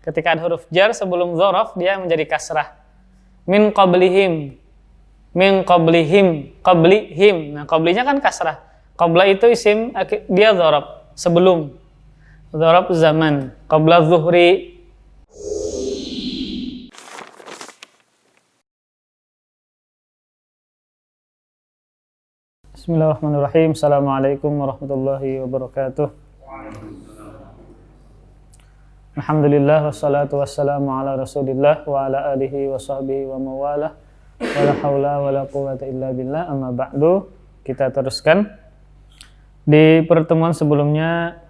Ketika ada huruf jar sebelum dzaraf dia menjadi kasrah. Min qablihim. Min qablihim. Qablihim. Nah, qablinya kan kasrah. Qabla itu isim, dia dzaraf sebelum. Dzaraf zaman. Qabla zuhri. Bismillahirrahmanirrahim. Assalamualaikum warahmatullahi wabarakatuh. Alhamdulillah wassalatu wassalamu ala Rasulillah wa ala alihi wa sahbihi wa mawalah. Wala haula wala quwwata illa billah. Amma ba'du. Kita teruskan. Di pertemuan sebelumnya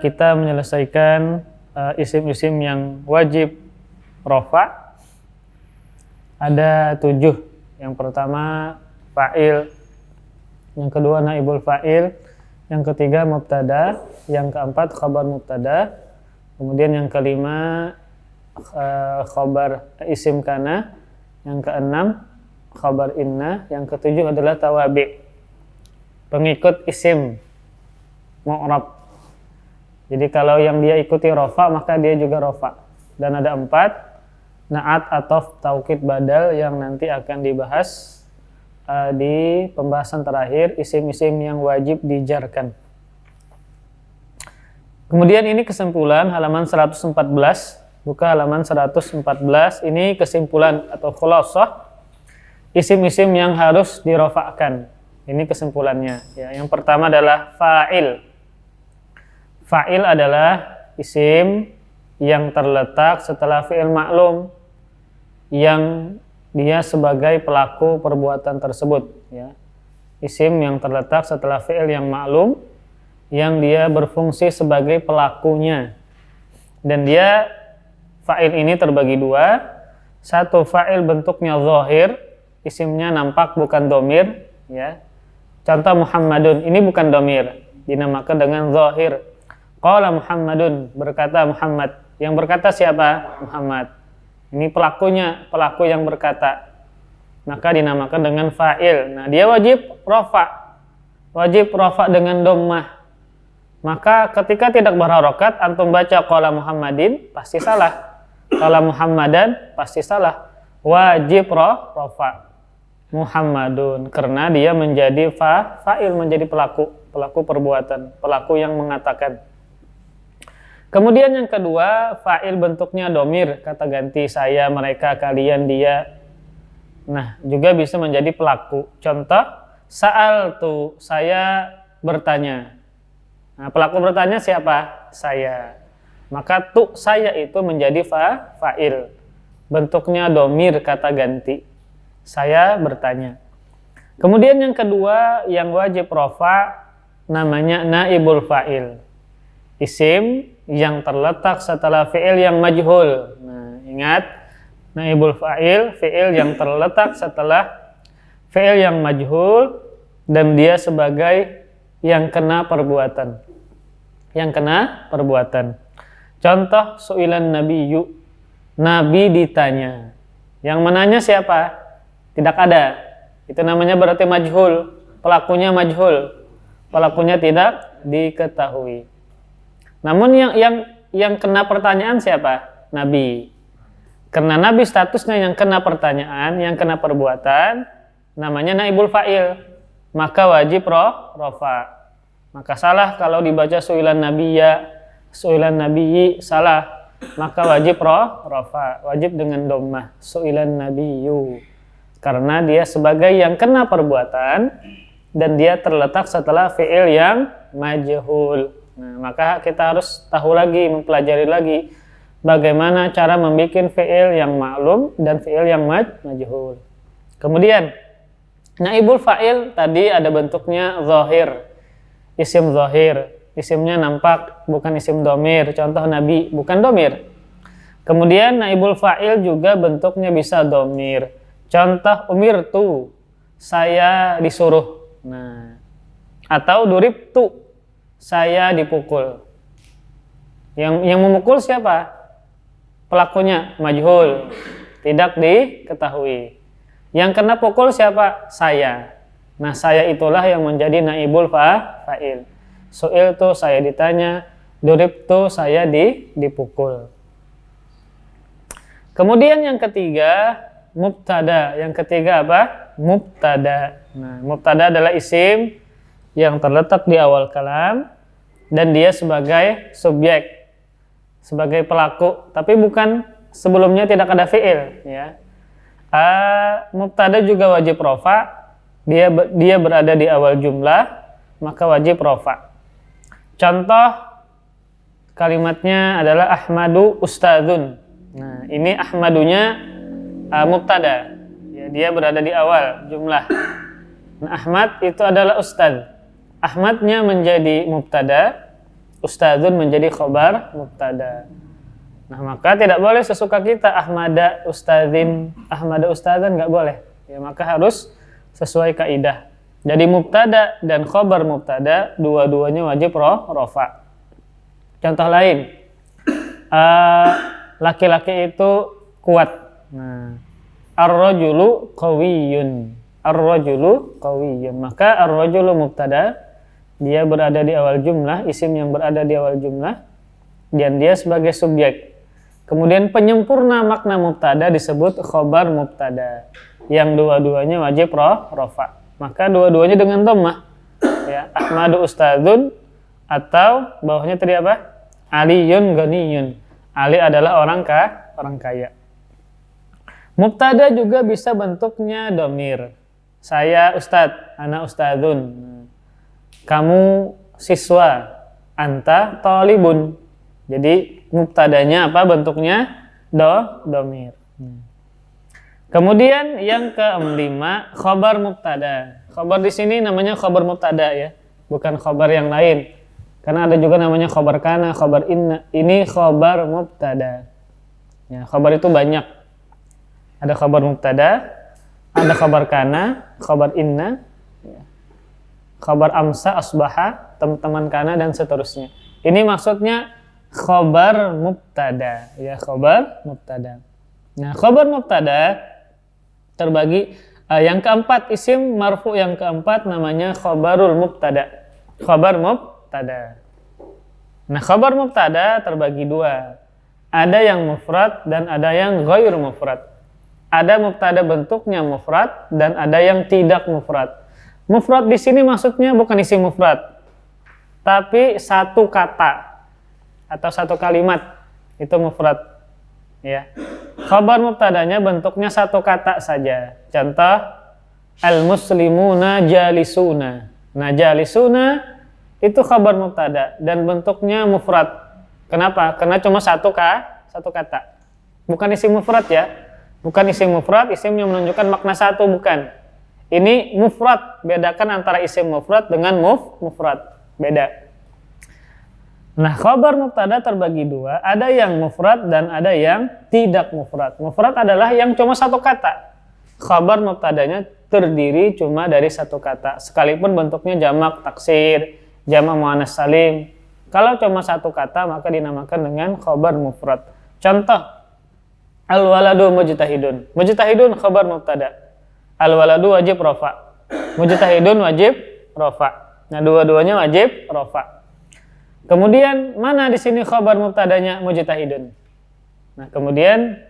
kita menyelesaikan isim-isim yang wajib rafa. Ada 7. Yang pertama fa'il, yang kedua naibul fa'il, yang ketiga mubtada, yang keempat khabar mubtada, kemudian yang kelima khabar isim kana, yang keenam khabar inna, yang ketujuh adalah tawabi, pengikut isim mu'rab. Jadi kalau yang dia ikuti rafa maka dia juga rafa. Dan ada 4 na'at, atof, taukid, badal yang nanti akan dibahas di pembahasan terakhir, isim-isim yang wajib dijarkan. Kemudian ini kesimpulan halaman 114, buka halaman 114. Ini kesimpulan atau khulasah isim-isim yang harus dirofakkan. Ini kesimpulannya. Ya, yang pertama adalah fa'il. Fa'il adalah isim yang terletak setelah fi'il ma'lum yang dia sebagai pelaku perbuatan tersebut, ya. Isim yang terletak setelah fi'il yang maklum yang dia berfungsi sebagai pelakunya. Dan dia fa'il ini terbagi 2. Satu, fa'il bentuknya zahir, isimnya nampak bukan domir, ya. Contoh Muhammadun, ini bukan domir, dinamakan dengan zahir. Qala Muhammadun, berkata Muhammad. Yang berkata siapa? Muhammad. Ini pelakunya, pelaku yang berkata. Maka dinamakan dengan fa'il. Nah, dia wajib rafa. Wajib rafa dengan dhammah. Maka ketika tidak berharokat, antum baca qala Muhammadin, pasti salah. Qala Muhammadan, pasti salah. Wajib rafa. Muhammadun, karena dia menjadi fa'il, menjadi pelaku perbuatan, pelaku yang mengatakan. Kemudian yang kedua, fa'il bentuknya domir, kata ganti, saya, mereka, kalian, dia. Nah, juga bisa menjadi pelaku. Contoh, sa'altu, saya bertanya. Nah, pelaku bertanya siapa? Saya. Maka saya itu menjadi fa'il. Bentuknya domir, kata ganti. Saya bertanya. Kemudian yang kedua, yang wajib rafa, namanya naibul fa'il. Isim yang terletak setelah fi'il yang majhul. Nah, ingat, naibul fa'il, fi'il yang terletak setelah fi'il yang majhul dan dia sebagai yang kena perbuatan. Yang kena perbuatan. Contoh, su'ilan nabiyyu, nabi ditanya. Yang menanya siapa? Tidak ada. Itu namanya berarti majhul. Pelakunya majhul. Pelakunya tidak diketahui. Namun yang kena pertanyaan siapa? Nabi. Karena Nabi statusnya yang kena pertanyaan, yang kena perbuatan, namanya naibul fa'il. Maka wajib rafa. Maka salah kalau dibaca su'ilan nabiyya, su'ilan nabiyyi, salah. Maka wajib rafa, wajib dengan dhammah, su'ilan nabiyyu. Karena dia sebagai yang kena perbuatan dan dia terletak setelah fi'il yang majhul. Nah, maka kita harus tahu lagi, mempelajari lagi bagaimana cara membuat fi'il yang maklum dan fi'il yang majhul. Kemudian, naibul fa'il tadi ada bentuknya zahir, isim zahir, isimnya nampak, bukan isim domir. Contoh nabi, bukan domir. Kemudian naibul fa'il juga bentuknya bisa domir. Contoh umirtu, saya disuruh. Nah, atau duribtu, saya dipukul. Yang memukul siapa? Pelakunya majhul, tidak diketahui. Yang kena pukul siapa? Saya. Nah, saya itulah yang menjadi naibul fa'il. Su'iltu, saya ditanya. Duribtu, saya dipukul. Kemudian yang ketiga, mubtada. Yang ketiga apa? Mubtada. Nah, mubtada adalah isim yang terletak di awal kalam dan dia sebagai subjek, sebagai pelaku, tapi bukan sebelumnya tidak ada fiil, ya. Mubtada juga wajib rofa, dia berada di awal jumlah, maka wajib rofa. Contoh kalimatnya adalah Ahmadu ustadzun. Nah, ini Ahmadunya mubtada, ya, dia berada di awal jumlah. Nah, Ahmad itu adalah ustadz. Ahmadnya menjadi mubtada, ustadzun menjadi khobar mubtada. Nah, maka tidak boleh sesuka kita Ahmada ustadzin, Ahmada ustadzan, nggak boleh. Ya, maka harus sesuai kaidah. Jadi mubtada dan khobar mubtada dua-duanya wajib rofa. Contoh lain, laki-laki itu kuat. Nah, ar-rajulu qawiyyun. Ar-rajulu qawiyyun. Maka ar-rajulu mubtada, dia berada di awal jumlah, isim yang berada di awal jumlah, dan dia sebagai subjek. Kemudian penyempurna makna mubtada disebut khobar mubtada, yang dua-duanya wajib rofa. Maka dua-duanya dengan dhammah, ya, Ahmadu ustadzun, atau bawahnya tadi apa? Aliyun ghaniyun. Ali adalah orang kaya. Mubtada juga bisa bentuknya dhamir. Saya ustadz, ana ustadzun. Kamu siswa, anta talibun. Jadi mubtadanya apa bentuknya? Dhamir. Kemudian yang kelima, khobar mubtada. Khobar di sini namanya khobar mubtada, ya, bukan khobar yang lain. Karena ada juga namanya khobar kana, khobar inna. Ini khobar mubtada. Ya, khobar itu banyak. Ada khobar mubtada, ada khobar kana, khobar inna, khobar amsa, asbaha, teman kana, dan seterusnya. Ini maksudnya khobar mubtada, ya, khobar mubtada. Nah, khobar mubtada terbagi yang keempat, isim marfu yang keempat namanya khobarul mubtada. Khobar mubtada. Nah, khobar mubtada terbagi dua. Ada yang mufrad dan ada yang ghair mufrad. Ada mubtada bentuknya mufrad dan ada yang tidak mufrad. Mufrad di sini maksudnya bukan isim mufrad, tapi satu kata atau satu kalimat, itu mufrad, ya. Khabar mubtadanya bentuknya satu kata saja. Contoh, al-muslimuna jalisuna. Nah, jalisuna itu khabar mubtada dan bentuknya mufrad. Kenapa? Karena cuma satu kata. Bukan isim mufrad, ya. Bukan isim mufrad, isim yang menunjukkan makna satu, bukan. Ini mufrad, bedakan antara isim mufrad dengan mufrad. Beda. Nah, khabar mubtada terbagi dua, ada yang mufrad dan ada yang tidak mufrad. Mufrad adalah yang cuma satu kata. Khabar mubtadanya terdiri cuma dari satu kata, sekalipun bentuknya jamak taksir, jamak muannats salim. Kalau cuma satu kata maka dinamakan dengan khabar mufrad. Contoh, al-waladu mujtahidun. Mujtahidun khabar mubtada. Al-waladu wajib rafa. Mujtahidun wajib rafa. Nah, dua-duanya wajib rafa. Kemudian mana di sini khabar mubtadanya mujtahidun? Nah, kemudian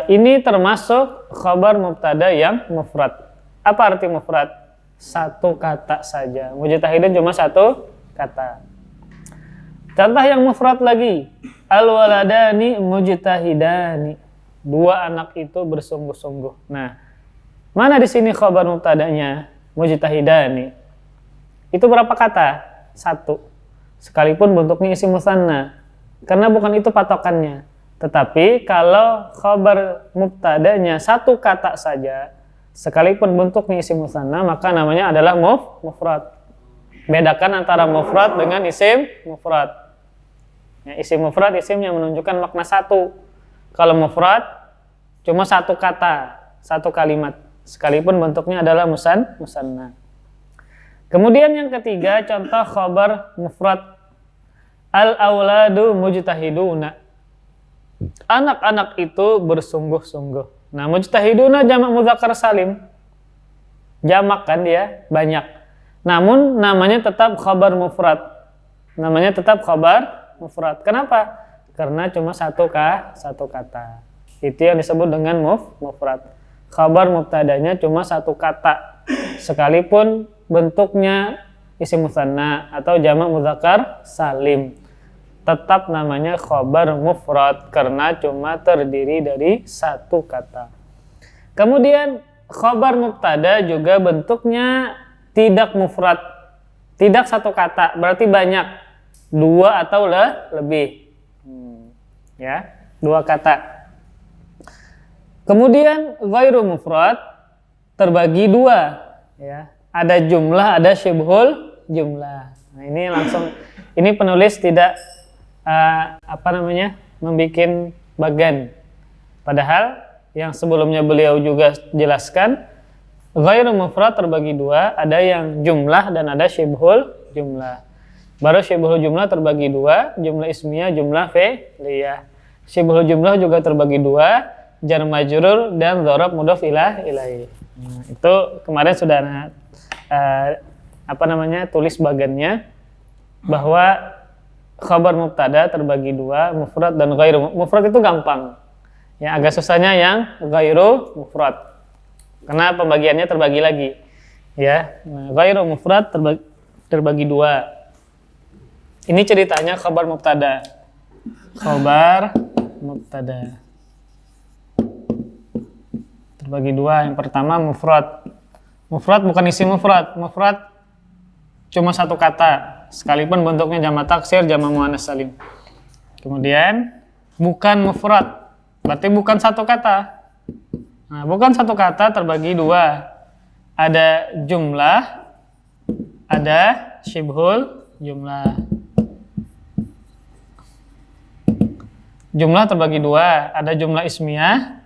ini termasuk khabar mubtada yang mufrad. Apa arti mufrad? Satu kata saja. Mujtahidun cuma satu kata. Contoh yang mufrad lagi, al-waladani mujtahidani. Dua anak itu bersungguh-sungguh. Nah, mana di sini khabar mubtadanya mujtahidani? Itu berapa kata? Satu. Sekalipun bentuknya isim musanna, karena bukan itu patokannya. Tetapi kalau khabar mubtadanya satu kata saja, sekalipun bentuknya isim musanna, maka namanya adalah mufrad. Bedakan antara mufrad dengan isim mufrad. Ya, isim mufrad isim yang menunjukkan makna satu. Kalau mufrad cuma satu kata, satu kalimat, sekalipun bentuknya adalah musanna. Kemudian yang ketiga, contoh khabar mufrad, al-auladu mujtahiduna. Anak-anak itu bersungguh-sungguh. Nah, mujtahiduna jamak mudzakkar salim. Jamak kan dia, banyak. Namun namanya tetap khabar mufrad. namanya tetap khabar mufrad. Kenapa? Karena cuma satu kata. Itu yang disebut dengan mufrad. Khabar mubtadanya cuma satu kata. Sekalipun bentuknya isim musanna atau jamak mudzakkar salim, tetap namanya khabar mufrad karena cuma terdiri dari satu kata. Kemudian khabar mubtada juga bentuknya tidak mufrad, tidak satu kata, berarti banyak, dua atau lebih. Ya, dua kata. Kemudian ghairu mufrad terbagi dua, ya. Ada jumlah, ada syibhul jumlah. Nah, ini penulis tidak membikin bagan. Padahal yang sebelumnya beliau juga jelaskan ghairu mufrad terbagi dua, ada yang jumlah dan ada syibhul jumlah. Baru syibhul jumlah terbagi dua, jumlah ismiyah, jumlah fi'liyah. Syibhul jumlah juga terbagi dua, jar majrur dan dzaraf mudhof ilaihi. Nah, itu kemarin sudah tulis bagannya bahwa khabar mubtada terbagi dua, mufrad dan ghairu. Mufrad itu gampang. Ya, agak susahnya yang ghairu mufrad. Karena pembagiannya terbagi lagi. Ya, nah, ghairu mufrad terbagi dua. Ini ceritanya khabar mubtada. Khabar mubtada terbagi dua. Yang pertama mufrad. Mufrad bukan isim mufrad. Mufrad cuma satu kata, sekalipun bentuknya jamak taksir, jamak muannats salim. Kemudian bukan mufrad, berarti bukan satu kata. Nah, bukan satu kata terbagi dua. Ada jumlah, ada syibhul jumlah. Jumlah terbagi dua, ada jumlah ismiyah,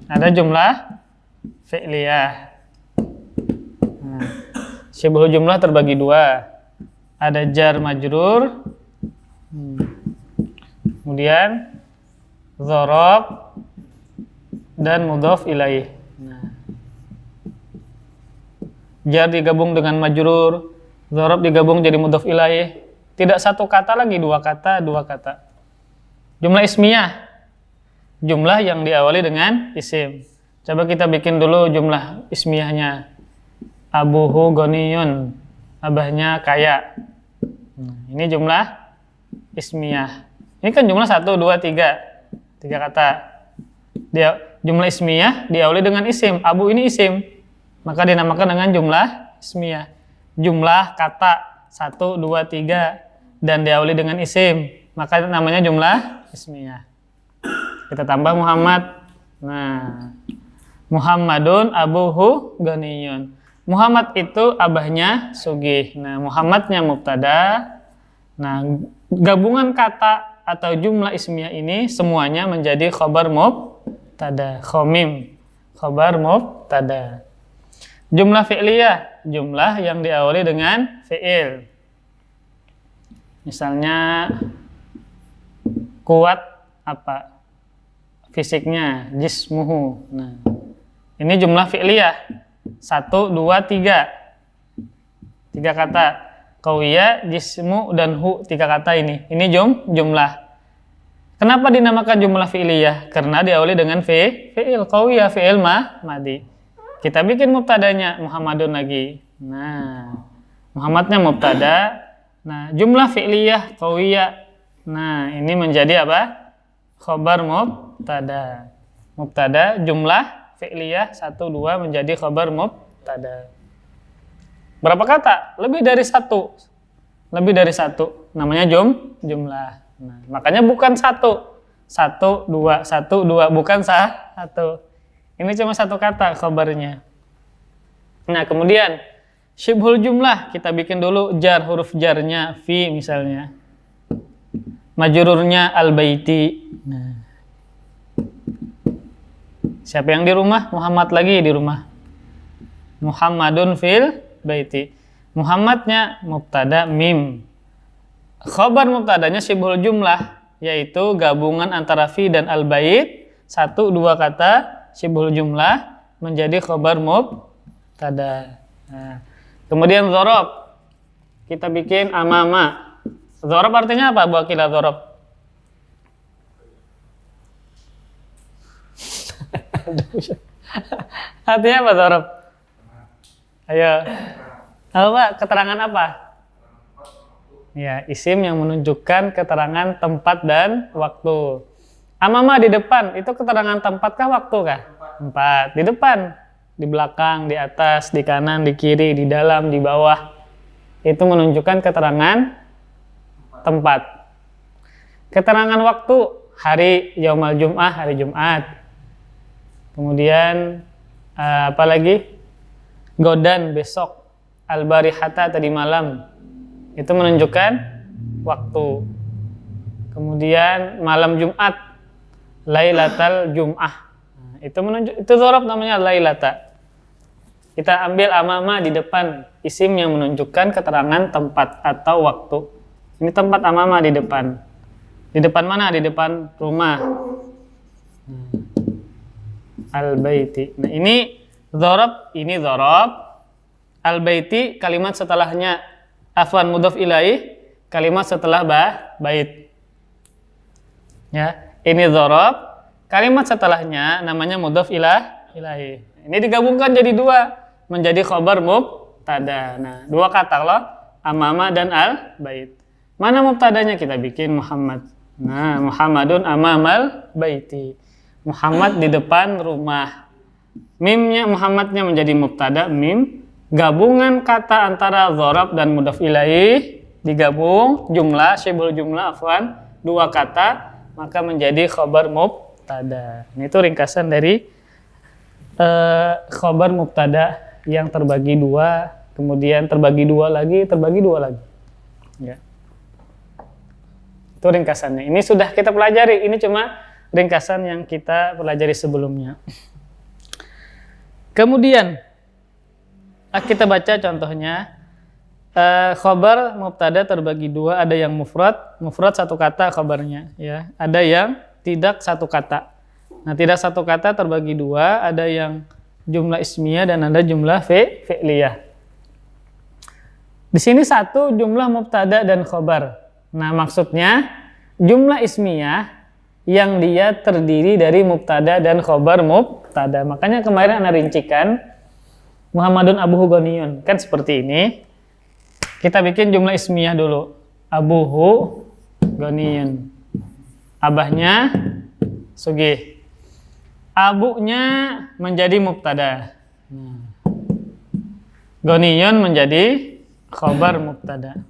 ada jumlah fi'liyah. Nah, syibhul jumlah terbagi dua, ada jar majrur, kemudian dzaraf dan mudhof ilaih. Nah, jar digabung dengan majrur, dzaraf digabung jadi mudhof ilaih. Tidak satu kata lagi, dua kata. Jumlah ismiyah, jumlah yang diawali dengan isim. Coba kita bikin dulu jumlah ismiyahnya. Abuhu ghaniyun, abahnya kaya. Nah, ini jumlah ismiyah. Ini kan jumlah 1, 2, 3 kata. Jumlah ismiyah diawali dengan isim. Abu ini isim, maka dinamakan dengan jumlah ismiyah. Jumlah kata 1, 2, 3 dan diawali dengan isim, maka namanya jumlah ismiyah. Kita tambah Muhammad. Nah, Muhammadun abuhu ghaniyun. Muhammad itu abahnya sugih. Nah, Muhammadnya mubtada. Nah, gabungan kata atau jumlah ismiyah ini semuanya menjadi khabar mubtada. Khamim, khabar mubtada. Jumlah fi'liyah, jumlah yang diawali dengan fi'il. Misalnya kuat apa? Fisiknya, jismuhu. Nah, ini jumlah fi'liyah. 1, 2, 3. 3 kata. Qawiyya, jismu, dan hu. 3 kata ini. Ini jumlah. Kenapa dinamakan jumlah fi'liyah? Karena diawali dengan fi'il. Qawiyya, fi'il madi. Kita bikin mubtadanya Muhammadun lagi. Nah, Muhammadnya mubtada. Nah, jumlah fi'liyah qawiyah. Nah, ini menjadi apa? Khabar mubtada. Mubtada jumlah fi'liyah 1, 2 menjadi khabar mubtada. Berapa kata? Lebih dari satu. Lebih dari satu. Namanya jumlah. Nah, makanya bukan satu. 1, 2, 1, 2 bukan satu. Ini cuma satu kata khabarnya. Nah, kemudian syibhul jumlah, kita bikin dulu jar, huruf jarnya fi misalnya. Majrurnya al-baiti. Nah. Siapa yang di rumah? Muhammad lagi di rumah. Muhammadun fil baiti. Muhammadnya mubtada mim. Khabar mubtadanya syibhul jumlah, yaitu gabungan antara fi dan al-bait. 1, 2 kata syibhul jumlah menjadi khabar mubtada. Nah. Kemudian dzaraf. kita bikin amama. Dzarab artinya apa? Bu Akila dzarab. Artinya apa dzarab? Ayo. Apa? Keterangan apa? Ya, isim yang menunjukkan keterangan tempat dan waktu. Amama di depan, itu keterangan tempatkah waktukah? Tempat. Di depan, di belakang, di atas, di kanan, di kiri, di dalam, di bawah. Itu menunjukkan keterangan tempat. Keterangan waktu, hari Yaumal Jum'ah, hari Jumat. Kemudian apa lagi? Godan, besok. Al-barihata, tadi malam. Itu menunjukkan waktu. Kemudian malam Jumat, Lailatal Jum'ah. Itu dzarab namanya lailata. Kita ambil amama di depan, isim yang menunjukkan keterangan tempat atau waktu. Ini tempat amama di depan. Di depan mana? Di depan rumah. Al-baiti. Nah, ini dzarab, ini dzarab. Al-baiti kalimat setelahnya, afwan mudhaf ilaih, kalimat setelah bait. Ya, ini dzarab, kalimat setelahnya namanya mudhaf ilaih. Ini digabungkan jadi dua, menjadi khabar mubtada. Nah, dua kata loh, amama dan al-bait. Mana mubtadanya? Kita bikin Muhammad. Nah, Muhammadun amamal baiti. Muhammad di depan rumah. Mimnya, Muhammadnya menjadi mubtada, mim. Gabungan kata antara dzarab dan mudhaf ilaih digabung, jumlah, syibul jumlah, afwan, dua kata, maka menjadi khabar mubtada. Itu ringkasan dari khabar mubtada yang terbagi dua, kemudian terbagi dua lagi. Ya. Itu ringkasannya. Ini sudah kita pelajari, ini cuma ringkasan yang kita pelajari sebelumnya. Kemudian kita baca contohnya. Khabar mubtada terbagi dua, ada yang mufrad satu kata khabarnya, ya. Ada yang tidak satu kata. Nah, tidak satu kata terbagi dua, ada yang jumlah ismiyah dan ada jumlah fi'liyah. Di sini satu jumlah mubtada dan khabar. Nah, maksudnya jumlah ismiyah yang dia terdiri dari mubtada dan khabar mubtada. Makanya kemarin Anda rincikan Muhammadun Abuhu Ghaniyun, kan seperti ini. Kita bikin jumlah ismiyah dulu. Abuhu Ghaniyun. Abahnya sugih. Abunya menjadi mubtada. Ghaniyun menjadi khabar mubtada.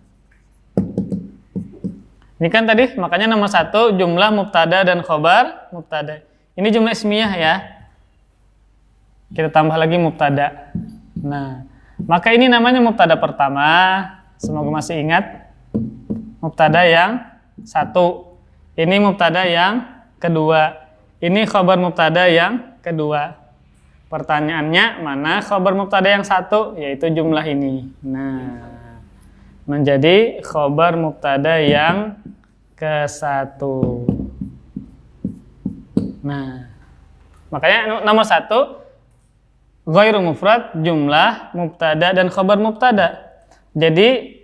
Ini kan tadi makanya nomor satu jumlah mubtada dan khabar mubtada. Ini jumlah ismiyah ya. Kita tambah lagi mubtada. Nah, maka ini namanya mubtada pertama. Semoga masih ingat. Mubtada yang satu. Ini mubtada yang kedua. Ini khabar mubtada yang kedua. Pertanyaannya, mana khabar mubtada yang satu? Yaitu jumlah ini. Nah, menjadi khabar mubtada yang ke-1. Nah, makanya nomor satu, ghairu mufrad, jumlah mubtada dan khabar mubtada. Jadi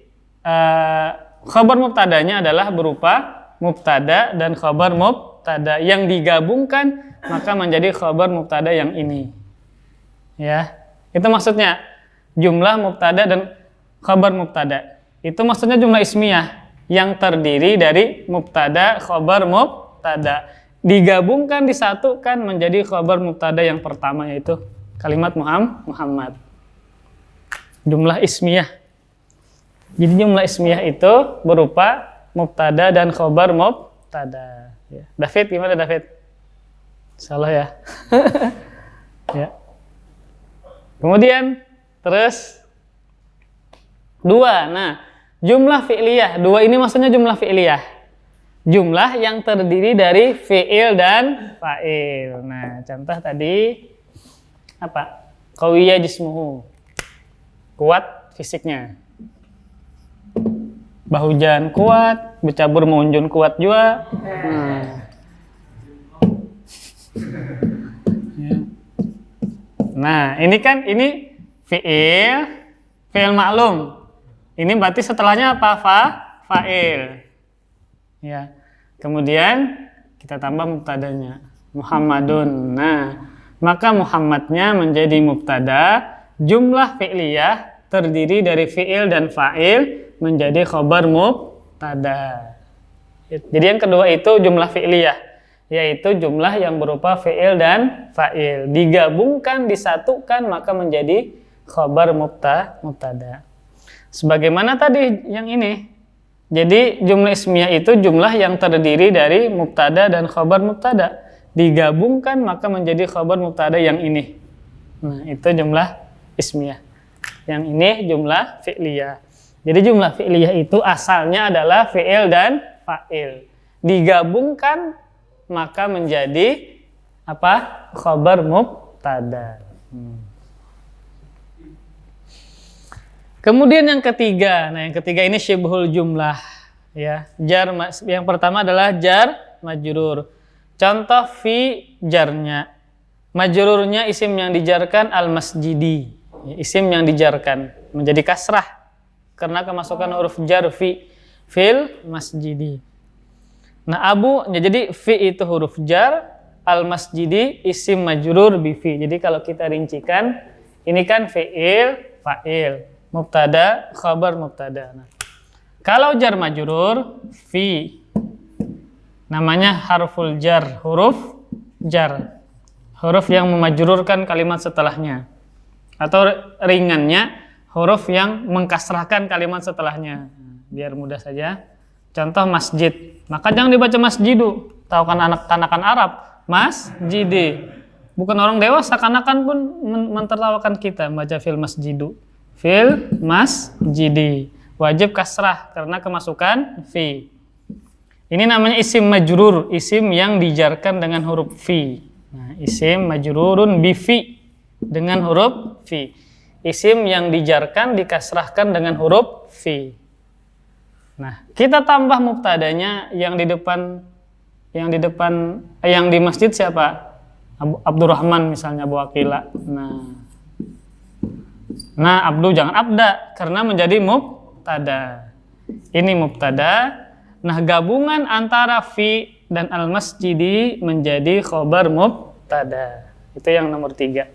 khabar mubtadanya adalah berupa mubtada dan khabar mubtada yang digabungkan, maka menjadi khabar mubtada yang ini. Ya, itu maksudnya jumlah mubtada dan khabar mubtada. Itu maksudnya jumlah ismiyah yang terdiri dari mubtada, khabar mubtada, digabungkan, disatukan menjadi khabar mubtada yang pertama, yaitu kalimat Muhammad. Jumlah ismiyah. Jadi jumlah ismiyah itu berupa mubtada dan khabar mubtada. Ya. David, gimana David? Salah ya. Ya. Kemudian terus dua. Nah, jumlah fi'liyah. Dua ini maksudnya jumlah fi'liyah. Jumlah yang terdiri dari fi'il dan fa'il. Nah, contoh tadi apa? Qawiyya jismuhu. Kuat fisiknya. Bahujan kuat, bercabur mengunjun kuat juga. Nah, ini kan ini fi'il maklum. Ini berarti setelahnya apa? Fa'il. Ya. Kemudian kita tambah mubtadanya. Muhammadun. Nah, maka Muhammadnya menjadi mubtada, jumlah fi'liyah terdiri dari fi'il dan fa'il menjadi khabar mubtada. Jadi yang kedua itu jumlah fi'liyah, yaitu jumlah yang berupa fi'il dan fa'il. Digabungkan, disatukan, maka menjadi khabar mubtada. Sebagaimana tadi yang ini. Jadi jumlah ismiyah itu jumlah yang terdiri dari mubtada dan khabar mubtada. Digabungkan maka menjadi khabar mubtada yang ini. Nah, itu jumlah ismiyah. Yang ini jumlah fi'liyah. Jadi jumlah fi'liyah itu asalnya adalah fi'il dan fa'il. Digabungkan maka menjadi apa? Khabar mubtada. Kemudian yang ketiga, yang ketiga ini syibhul jumlah, ya. Yang pertama adalah jar majrur. Contoh fi jarnya, majrurnya isim yang dijarkan al-masjidi, isim yang dijarkan menjadi kasrah karena kemasukan huruf jar fil masjidi. Nah, jadi fi itu huruf jar, al-masjidi isim majrur bi fi. Jadi kalau kita rincikan, ini kan fi'il, fa'il. Mubtada, khabar mubtada. Nah, kalau jar majrur, fi namanya harful jar, huruf jar, huruf yang memajrurkan kalimat setelahnya, atau ringannya huruf yang mengkasrahkan kalimat setelahnya. Biar mudah saja. Contoh masjid, maka jangan dibaca masjidu. Tahu kan anak-anakan Arab, masjidi. Bukan orang dewasa, kanakan pun mentertawakan kita membaca fil masjidu. Fil masjidi, wajib kasrah karena kemasukan fi. Ini namanya isim majrur, isim yang dijarkan dengan huruf fi. Nah, isim majrurun bi fi, dengan huruf fi. Isim yang dijarkan dikasrahkan dengan huruf fi. Nah, kita tambah mubtadanya yang di masjid siapa? Abdurrahman misalnya, Abu Aqila. Nah, Abdu jangan abda karena menjadi mubtada. Ini mubtada. Nah, gabungan antara fi dan al-masjidi menjadi khabar mubtada. Itu yang nomor 3.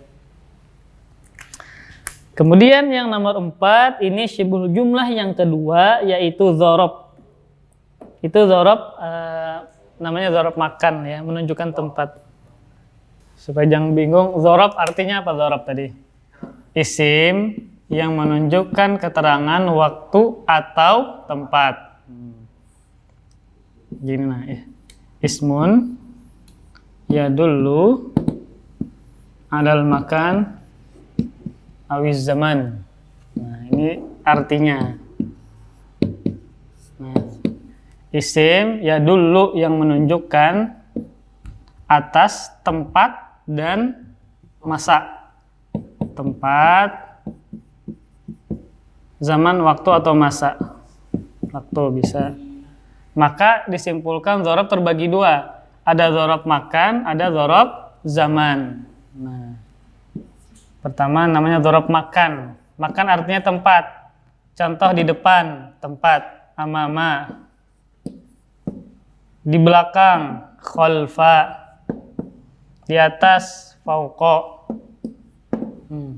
Kemudian yang nomor 4 ini syibhul jumlah yang kedua, yaitu dzarab. Itu dzarab namanya dzarab makan, ya, menunjukkan tempat. Supaya jangan bingung, dzarab artinya apa dzarab tadi? Isim yang menunjukkan keterangan waktu atau tempat. Gini nah, ya. Ismun yadullu alal makan awiz zaman. Nah, ini artinya. Nah, isim yadullu yang menunjukkan atas tempat dan masa. Tempat, zaman, waktu atau masa. Waktu bisa. Maka disimpulkan dzarab terbagi 2. Ada dzarab makan, ada dzarab zaman. Nah, pertama namanya dzarab makan. Makan artinya tempat. Contoh di depan, tempat, amama. Di belakang, khalfa. Di atas, fauqa.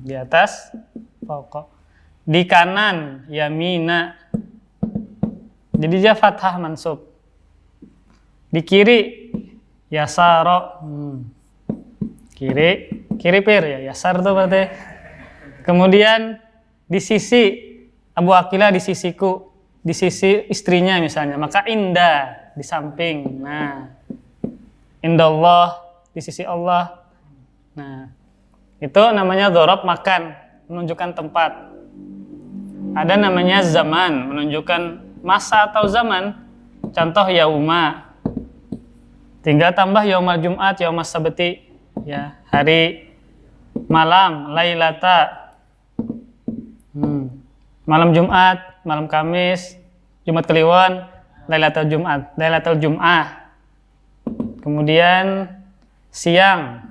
Di atas, fauqa. Di kanan, yamina. Jadi dia fathah mansub. Di kiri, yasara. Kiri pir ya, yasar itu berarti. Kemudian di sisi Abu Aqila, di sisiku, di sisi istrinya misalnya, maka indah di samping. Nah, indallah di sisi Allah. Nah, itu namanya dzarab makan, menunjukkan tempat. Ada namanya zaman, menunjukkan masa atau zaman. Contoh yauma. Tinggal tambah yaumal Jumat, yaumas sabti, ya, hari. Malam, lailata. Malam Jumat, malam Kamis, Jumat Kliwon, lailatul Jumat, lailatul Jum'ah. Kemudian siang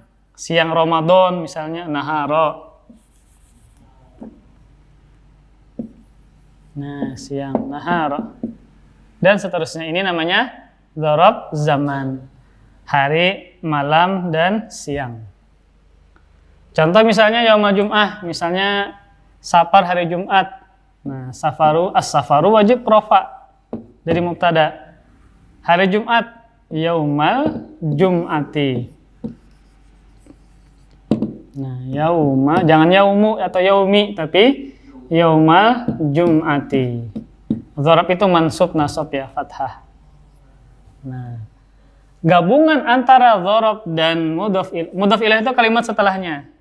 Ramadan misalnya naharo. Nah, siang, nahar. Dan seterusnya. Ini namanya dzaraf zaman. Hari, malam, dan siang. Contoh misalnya yaumul jum'ah, misalnya safar hari Jumat. Nah, as-safaru wajib rofa dari mubtada. Hari Jumat, yaumal jum'ati. Nah, yauma, jangan yaumu atau yaumi, tapi yaumal jum'ati. Dzaraf itu mansub nasab ya, fathah. Nah, gabungan antara dzaraf dan mudhaf ilaih itu kalimat setelahnya.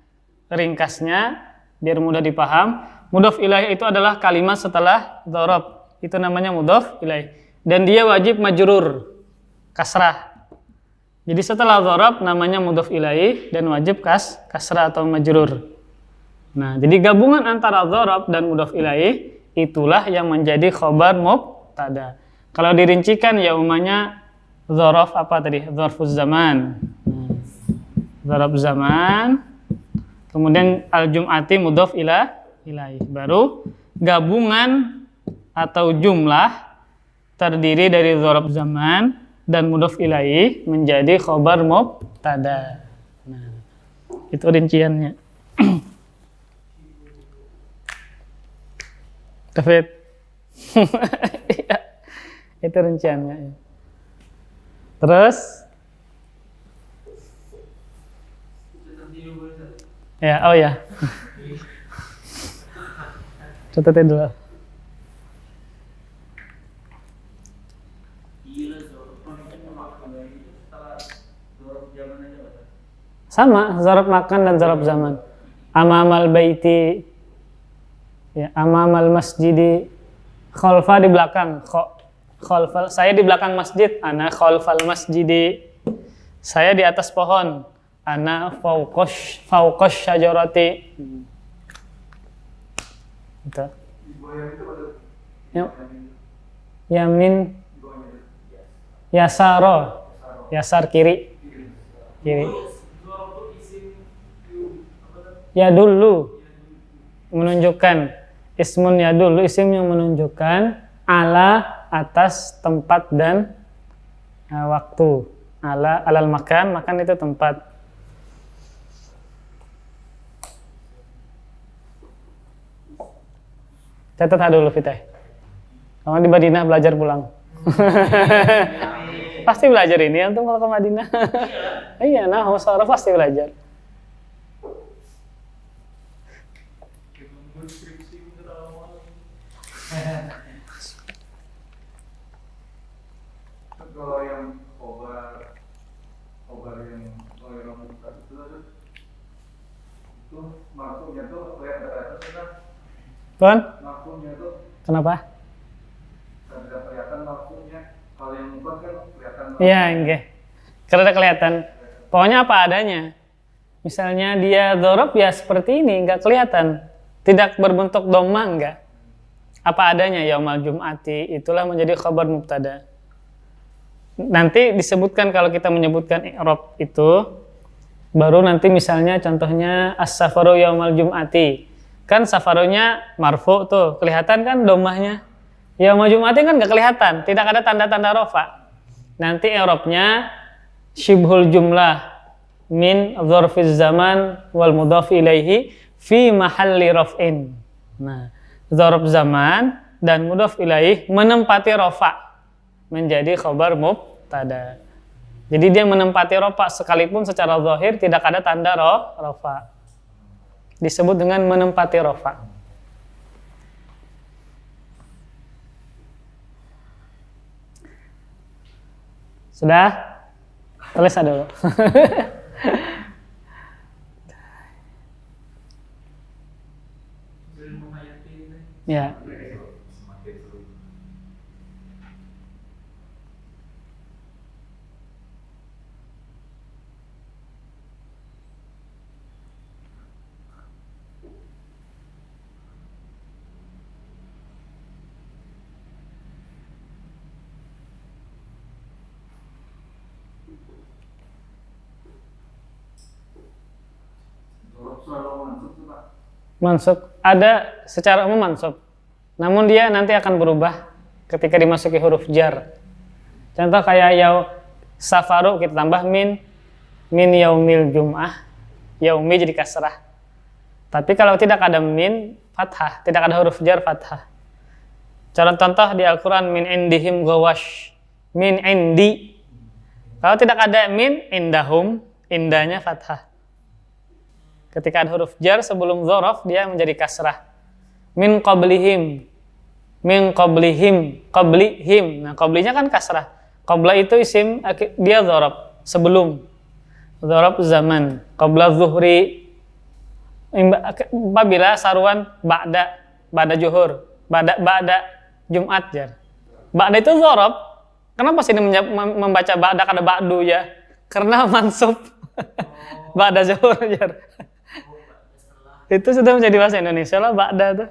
Ringkasnya biar mudah dipaham, mudhaf ilaih itu adalah kalimat setelah dzaraf. Itu namanya mudhaf ilaih. Dan dia wajib majrur, kasrah. Jadi setelah dzaraf namanya mudhaf ilaih dan wajib kasrah atau majrur. Nah, jadi gabungan antara dzaraf dan mudhaf ilaih itulah yang menjadi khabar mubtada. Kalau dirincikan yaumanya dzaraf apa tadi? Dzarfuz zaman. Nah, dzaraf zaman. Kemudian al-jum'ati mudhaf ilaih. Baru gabungan atau jumlah terdiri dari dzaraf zaman dan mudhaf ilaih menjadi khabar mubtada. Nah, itu rinciannya. Tafid. Ya, itu rinciannya. Terus ya, oh ya. Catatnya dulu. Sama, dzaraf makan dan dzaraf zaman. Amamal baiti, ya, amamal masjidi, khalfa di belakang, khalfal, saya di belakang masjid, ana khalfal masjidi. Saya di atas pohon, ana fauqash syajarati. Itu. Yamin, yasaro, yasar kiri. Ya dulu menunjukkan, ismun ya dulu, isim yang menunjukkan ala atas tempat dan waktu. Alal makan itu tempat. Catat dulu Fiteh. Kamu di Madinah belajar pulang. Pasti belajar ini antum kalau ke Madinah. Iya, nah Saraf pasti belajar. Kalau yang obar yang itu maksudnya tuh kelihatan kan? Tuan? Maksudnya tuh kenapa? tidak kelihatan maksudnya. Kalau yang bukan kan kelihatan. Iya, enggak. Karena kelihatan. Pokoknya apa adanya. Misalnya dia dzaraf ya seperti ini, enggak kelihatan. Tidak berbentuk dhamma enggak. Apa adanya yaumal jum'ati, itulah menjadi khabar mubtada. Nanti disebutkan kalau kita menyebutkan i'rab itu, baru nanti misalnya contohnya as-safaru yaumal jum'ati. Kan safarunya marfu tuh, kelihatan kan dhammahnya. Yaumal jum'ati kan enggak kelihatan, tidak ada tanda-tanda rafa. Nanti i'rabnya syibhul jumlah min dzarfiz zaman wal mudhaf ilaihi fi mahalli raf'in. Nah, dzaraf zaman dan mudhaf ilaih menempati rafa menjadi khabar mubtada. Jadi dia menempati rafa sekalipun secara zahir tidak ada tanda rafa. Disebut dengan menempati rafa. Sudah? Tulis dulu. Ya. Mansub ada secara umum mansub. namun dia nanti akan berubah ketika dimasuki huruf jar. Contoh kayak safaru kita tambah min yaumil jum'ah, yaumi jadi kasrah. Tapi kalau tidak ada min, fathah, tidak ada huruf jar, fathah. Contoh di Al-Quran, min indihim gawash, min indi. Kalau tidak ada min, indahum, indahnya fathah. Ketika ada huruf jar sebelum dzaraf, dia menjadi kasrah. Min qablihim, qablihim. Nah, qablinya kan kasrah. Qabla itu isim, dia dzaraf, sebelum. Dzaraf zaman. Qabla zuhri, apabila saruan ba'da zuhur, ba'da Jumat jar. Ba'da itu dzaraf. Kenapa sih membaca ba'da kada ba'du ya? Karena mansub. Ba'da zuhur jar. Itu sudah menjadi bahasa Indonesia lah ba'da tuh.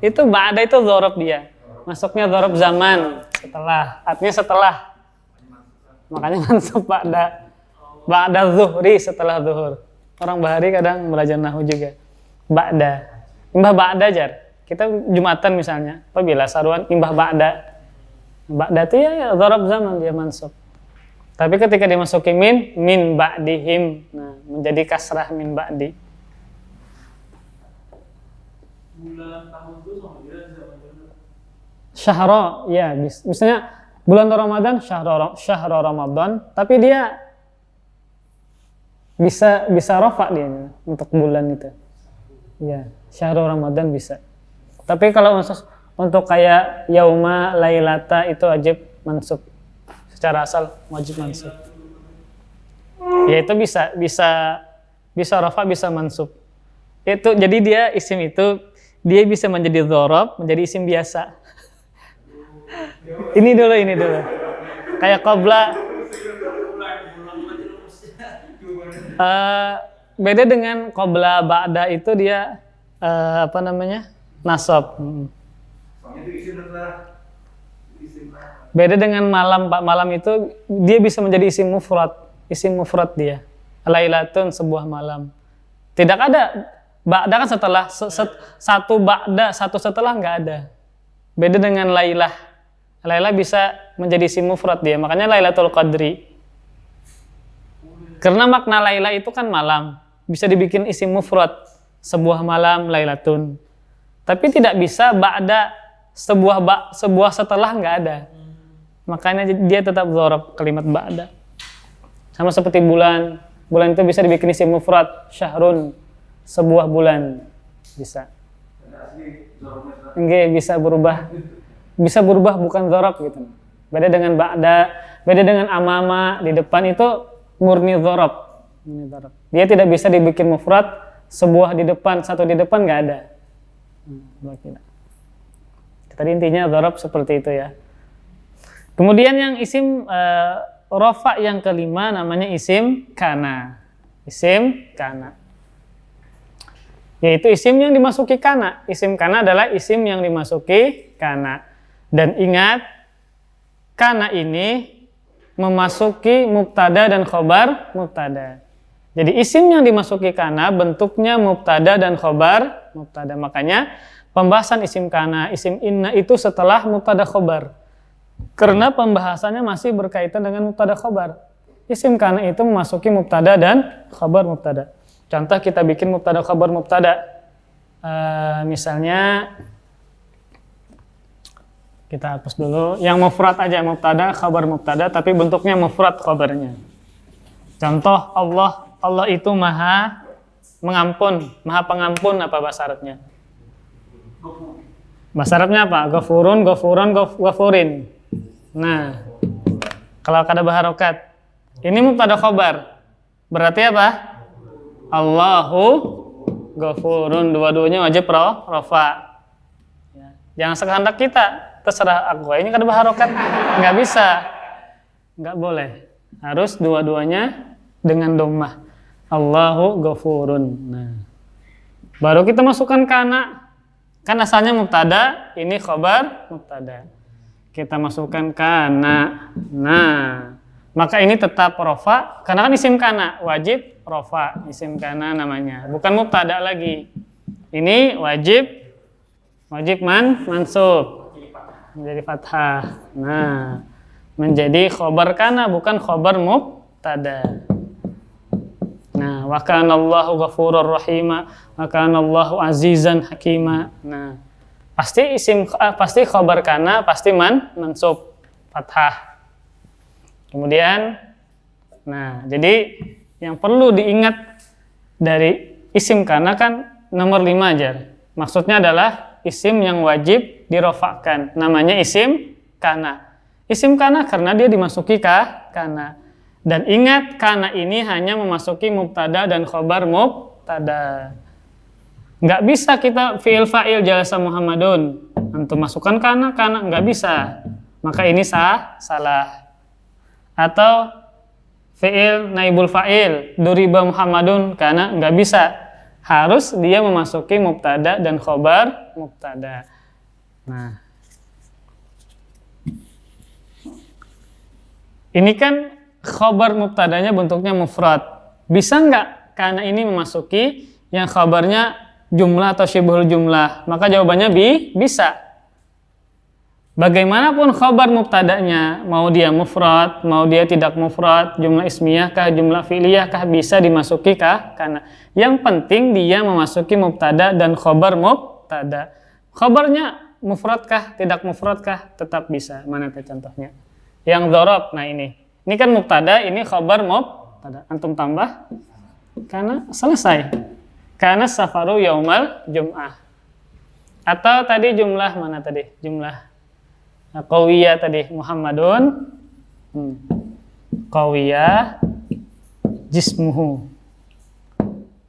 Itu ba'da itu dzaraf dia. Masuknya dzaraf zaman, setelah. Artinya setelah. Makanya mansub ba'da. Ba'da zuhri, setelah zuhur. Orang Bahari kadang belajar nahwu juga. Ba'da. Imbah ba'da jar. Kita Jumatan misalnya, apabila saruan imbah ba'da. Ba'da itu ya dzaraf zaman dia mansub. Tapi ketika dimasuki min ba'dihim, nah menjadi kasrah min ba'di. Bulan tahun itu sama dia zaman dulu. Syahra, ya misalnya bulan Ramadan, syahra Ramadan, tapi dia bisa rafa dia untuk bulan itu. Ya, syahra Ramadan bisa. Tapi kalau untuk kayak yauma, lailata itu wajib mansub. Secara asal wajib mansub. Ya itu bisa rafa, bisa mansub. Itu jadi dia isim itu dia bisa menjadi dzaraf, menjadi isim biasa. Ini dulu. Kayak qabla. Beda dengan qabla ba'da itu dia nasab. Beda dengan malam, Pak. Malam itu dia bisa menjadi isim mufrad dia. Lailatun, sebuah malam. Tidak ada ba'da kan setelah satu ba'da, satu setelah nggak ada. Beda dengan lailah. Lailah bisa menjadi isim mufrad dia. Makanya Lailatul Qadri. Karena makna lailah itu kan malam. Bisa dibikin isim mufrad. Sebuah malam lailatun. Tapi tidak bisa ba'da, sebuah setelah nggak ada. Makanya dia tetap dzaraf kalimat ba'da. Sama seperti bulan. Bulan itu bisa dibikin isim mufrad, syahrun, sebuah bulan. Bisa. Enggak, bisa berubah. Bisa berubah bukan dzaraf gitu. Beda dengan ba'da, beda dengan amama, di depan itu murni dzaraf. Dia tidak bisa dibikin mufrad, sebuah di depan, satu di depan nggak ada. Tadi intinya dzaraf seperti itu ya. Kemudian yang isim rafa yang kelima namanya isim kana. Isim kana. Yaitu isim yang dimasuki kana. Isim kana adalah isim yang dimasuki kana. Dan ingat, kana ini memasuki mubtada dan khobar mubtada. Jadi isim yang dimasuki kana bentuknya mubtada dan khobar mubtada. Makanya pembahasan isim kana, isim inna itu setelah mubtada khobar. Karena pembahasannya masih berkaitan dengan mubtada khobar. Isim kana itu memasuki mubtada dan khobar mubtada. Contoh kita bikin mubtada khobar mubtada. Misalnya kita hapus dulu. Yang mufrad aja mubtada, khobar mubtada, tapi bentuknya mufrad khobarnya. Contoh Allah itu maha mengampun, maha pengampun, apa bahasa Arabnya? Bahasa Arabnya apa? Ghafurun, ghafurin. Nah, kalau kada baharokat, ini mubtada khobar. Berarti apa? Allahu ghafurun. Dua-duanya wajib rafa. Ya. Jangan sekehendak kita, terserah aku. Ini kada baharokat, nggak bisa, nggak boleh. Harus dua-duanya dengan dhammah. Allahu ghafurun. Nah, baru kita masukkan kana. Kan asalnya mubtada, ini khobar mubtada. Kita masukkan kana. Nah, maka ini tetap rafa karena kan isim kana, wajib rafa, isim kana namanya. Bukan mubtada lagi. Ini wajib Wajib mansub. Menjadi fathah. Nah, menjadi khobar kana bukan khobar mubtada. Nah, wa kana Allahu ghafurur rahima, wa kana Allahu azizan hakima. Nah, pasti khobar kana pasti mansub fathah. Kemudian nah, jadi yang perlu diingat dari isim kana kan nomor 5 aja. Maksudnya adalah isim yang wajib dirofakkan. Namanya isim kana. Isim kana karena dia dimasuki kana. Dan ingat, kana ini hanya memasuki mubtada dan khobar mubtada. Nggak bisa kita fi'il fa'il jalasa Muhammadun. Antum masukkan kana, nggak bisa. Maka ini salah. Atau fi'il naibul fa'il, duriba Muhammadun, kana, nggak bisa. Harus dia memasuki mubtada dan khobar mubtada. Nah, ini kan khobar mubtadanya bentuknya mufrad. Bisa nggak karena ini memasuki yang khabarnya jumlah atau syibhul jumlah? Maka jawabannya bisa. Bagaimanapun khobar mubtadanya, mau dia mufrad, mau dia tidak mufrad, jumlah ismiyah kah, jumlah fi'liyah kah, bisa dimasuki kah? Karena yang penting dia memasuki mubtada dan khobar mubtada. Khobarnya mufrad kah, tidak mufrad kah, tetap bisa. Mana tuh contohnya? Yang dzarab, nah ini kan mubtada, ini khobar mubtada. Antum tambah, karena selesai. Karena safaru yaumal jum'ah. Atau tadi jumlah mana tadi? Jumlah qawiyah tadi, Muhammadun qawiyah jismuhu.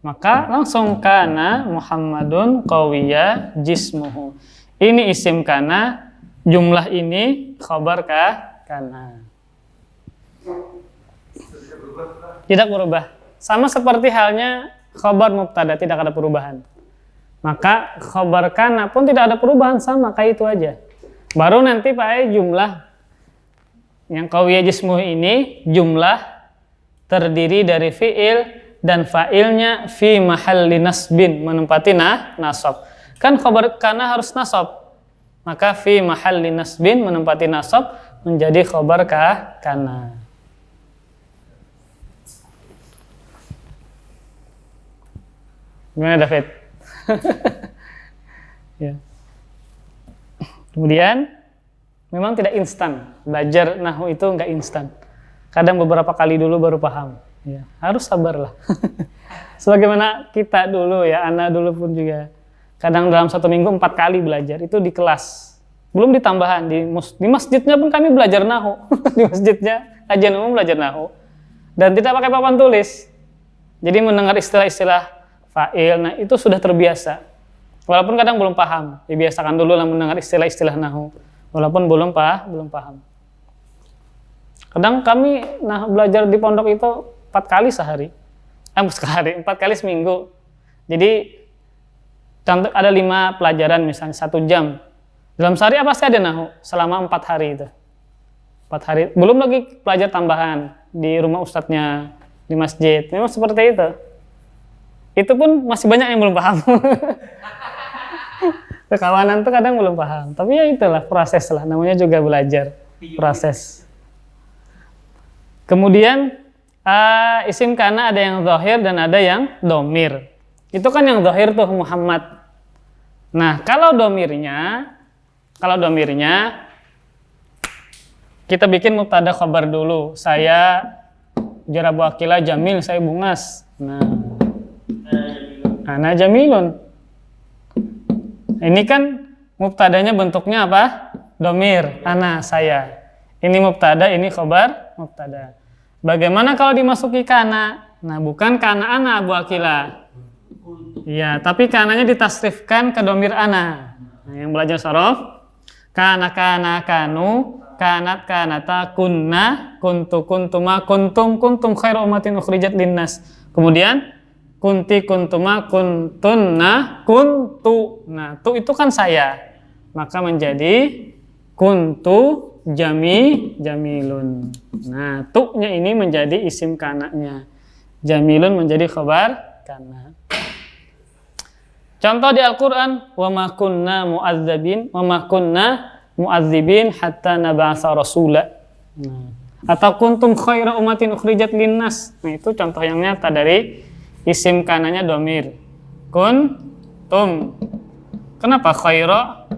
Maka langsung kana Muhammadun qawiyah jismuhu. Ini isim kana, jumlah ini khabar kana. Tidak berubah. Sama seperti halnya khabar mubtada, tidak ada perubahan. Maka khabar kana pun tidak ada perubahan, sama kayak itu aja. Baru nanti pakai jumlah yang qawiyah jismuh ini, jumlah terdiri dari fi'il dan fa'ilnya fi mahalli nasbin, menempati nasab. Kan khabar kana harus nasab. Maka fi mahalli nasbin, menempati nasab, menjadi khabar kana. Gimana David? Ya. Kemudian, memang tidak instan. Belajar nahwu itu nggak instan. Kadang beberapa kali dulu baru paham. Ya, harus sabarlah. Sebagaimana kita dulu ya, anak dulu pun juga. Kadang dalam 1 minggu 4 kali belajar. Itu di kelas. Belum ditambahan. Di masjidnya pun kami belajar nahwu. Di masjidnya, kajian umum belajar nahwu. Dan tidak pakai papan tulis. Jadi mendengar istilah-istilah fa'il, nah itu sudah terbiasa. Walaupun kadang belum paham, dibiasakan dulu lah mendengar istilah-istilah nahwu. Walaupun belum paham. Kadang kami belajar di pondok itu 4 kali sehari. 4 kali seminggu. Jadi contoh ada 5 pelajaran misalnya 1 jam. Dalam sehari apa sih ada nahwu? Selama 4 hari itu. 4 hari. Belum lagi pelajar tambahan di rumah ustadznya, di masjid. Memang seperti itu. Itu pun masih banyak yang belum paham. Kekawanan tuh kadang belum paham. Tapi ya itulah proses lah. Namanya juga belajar. Proses. Kemudian isim kana ada yang zahir dan ada yang domir. Itu kan yang zahir tuh Muhammad. Nah kalau domirnya kita bikin mubtada khabar dulu. Saya Jarabu Akila Jamil, saya Bungas. Nah, ana jamilun. Ini kan mubtadanya bentuknya apa? Domir, ana, saya. Ini mubtada, ini khabar mubtada. Bagaimana kalau dimasuki kana? Nah, bukan kana ana Abu Akila. Ya, tapi kananya ditasrifkan ke domir ana. Nah, yang belajar sorof, kana kanu, kanat kanata, kunna, kuntu kuntuma, kuntum khairu ummatin ukhrijat linnas. Kemudian kunti kuntuma kuntunna kuntu. Nah, tu itu kan saya. Maka menjadi kuntu jamilun. Nah, tu-nya ini menjadi isim kananya. Jamilun menjadi khabar kana. Contoh di Al-Qur'an, wa ma kunna mu'adzibin hatta nab'atsa rasula. Nah, atau kuntum khaira ummatin ukhrijat linnas. Nah, itu contoh yang nyata dari isim kananya domir. Kuntum. Kenapa khaira?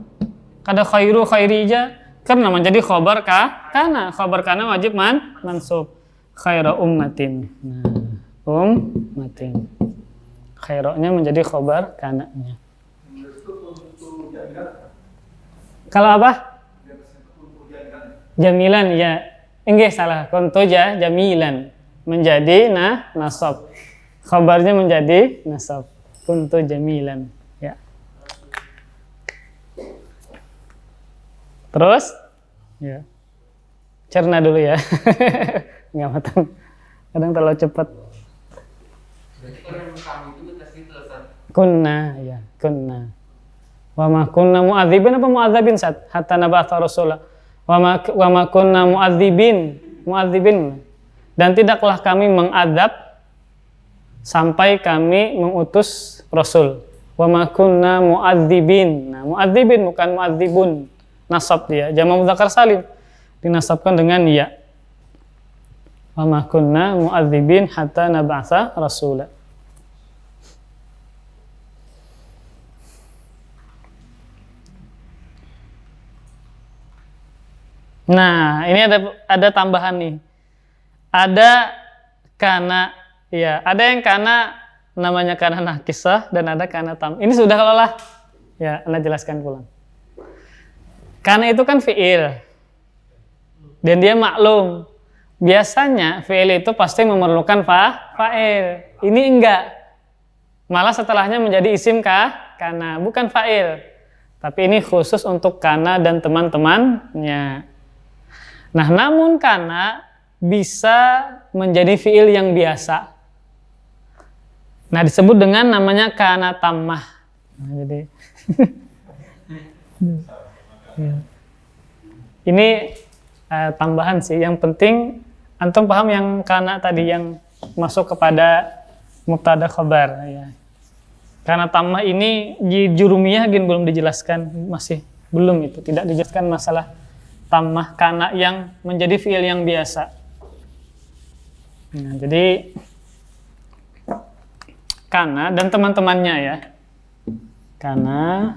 Kada khairu khairija karena menjadi khobar kana. Khobar kana wajib mansub. Khaira ummatin. Nah, ummatin. Khairanya menjadi khobar kananya. Kalau apa? Jamilan ya. Enggak salah. Kontoja jamilan menjadi nasab. Khabarnya menjadi nasab. Kuntu jamilan. Ya. Terus? Ya. Cerna dulu ya. Enggak matang. Kadang terlalu cepat. Kunna ya, kunna. Wa ma kunna mu'adzibin apa mu'adzabin hatta nab'atsa rasula. Wa ma kunna mu'adzibin. Dan tidaklah kami mengadab sampai kami mengutus rasul. Wa ma kunna mu'adzibin. Nah, mu'adzibin bukan mu'adzibun. Nasab dia, jamak mudzakkar salim. Dinasabkan dengan ya. Wa ma kunna mu'adzibin hatta nab'atsa rasula. Nah, ini ada tambahan nih. Ada kana, ya, ada yang kana namanya kana nakisah dan ada kana tam. Ini sudah lelah. Ya, Anda jelaskan pulang. Kana itu kan fiil. Dan dia maklum. Biasanya fiil itu pasti memerlukan fa'il. Ini enggak. Malah setelahnya menjadi isim kana, bukan fa'il. Tapi ini khusus untuk kana dan teman-temannya. Nah, namun kana bisa menjadi fiil yang biasa. Nah, disebut dengan namanya kana tammah. Nah, jadi ini tambahan sih. Yang penting antum paham yang kana tadi yang masuk kepada mubtada khabar ya. Kana tammah ini di jurumiyah belum dijelaskan, masih belum itu, tidak dijelaskan masalah tammah kana yang menjadi fiil yang biasa. Nah, jadi kana dan teman-temannya ya. Kana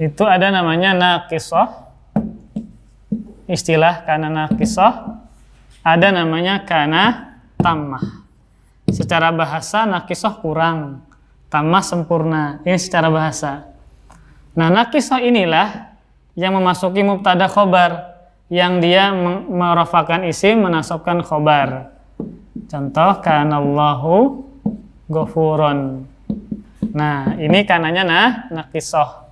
itu ada namanya naqisah. Istilah kana naqisah ada namanya kana tammah. Secara bahasa naqisah kurang, tammah sempurna. Ini secara bahasa. Nah, naqisah inilah yang memasuki mubtada khobar, yang dia merafakan isim, menasabkan khobar. Contoh, kanallahu ghafuron. Nah, ini kananya naqisah.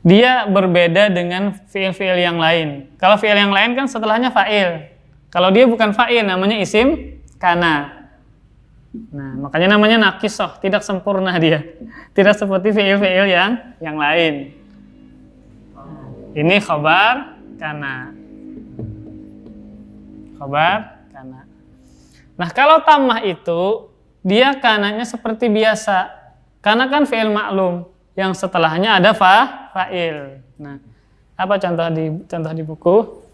Dia berbeda dengan fiil-fiil yang lain. Kalau fiil yang lain kan setelahnya fa'il. Kalau dia bukan fa'il, namanya isim kana. Nah, makanya namanya naqisah, tidak sempurna dia. Tidak seperti fiil-fiil yang lain. Ini khobar kana. Khobar kana. Nah, kalau tammah itu dia kananya seperti biasa. Karena kan fiil maklum yang setelahnya ada fa'il. Nah, apa contoh di buku?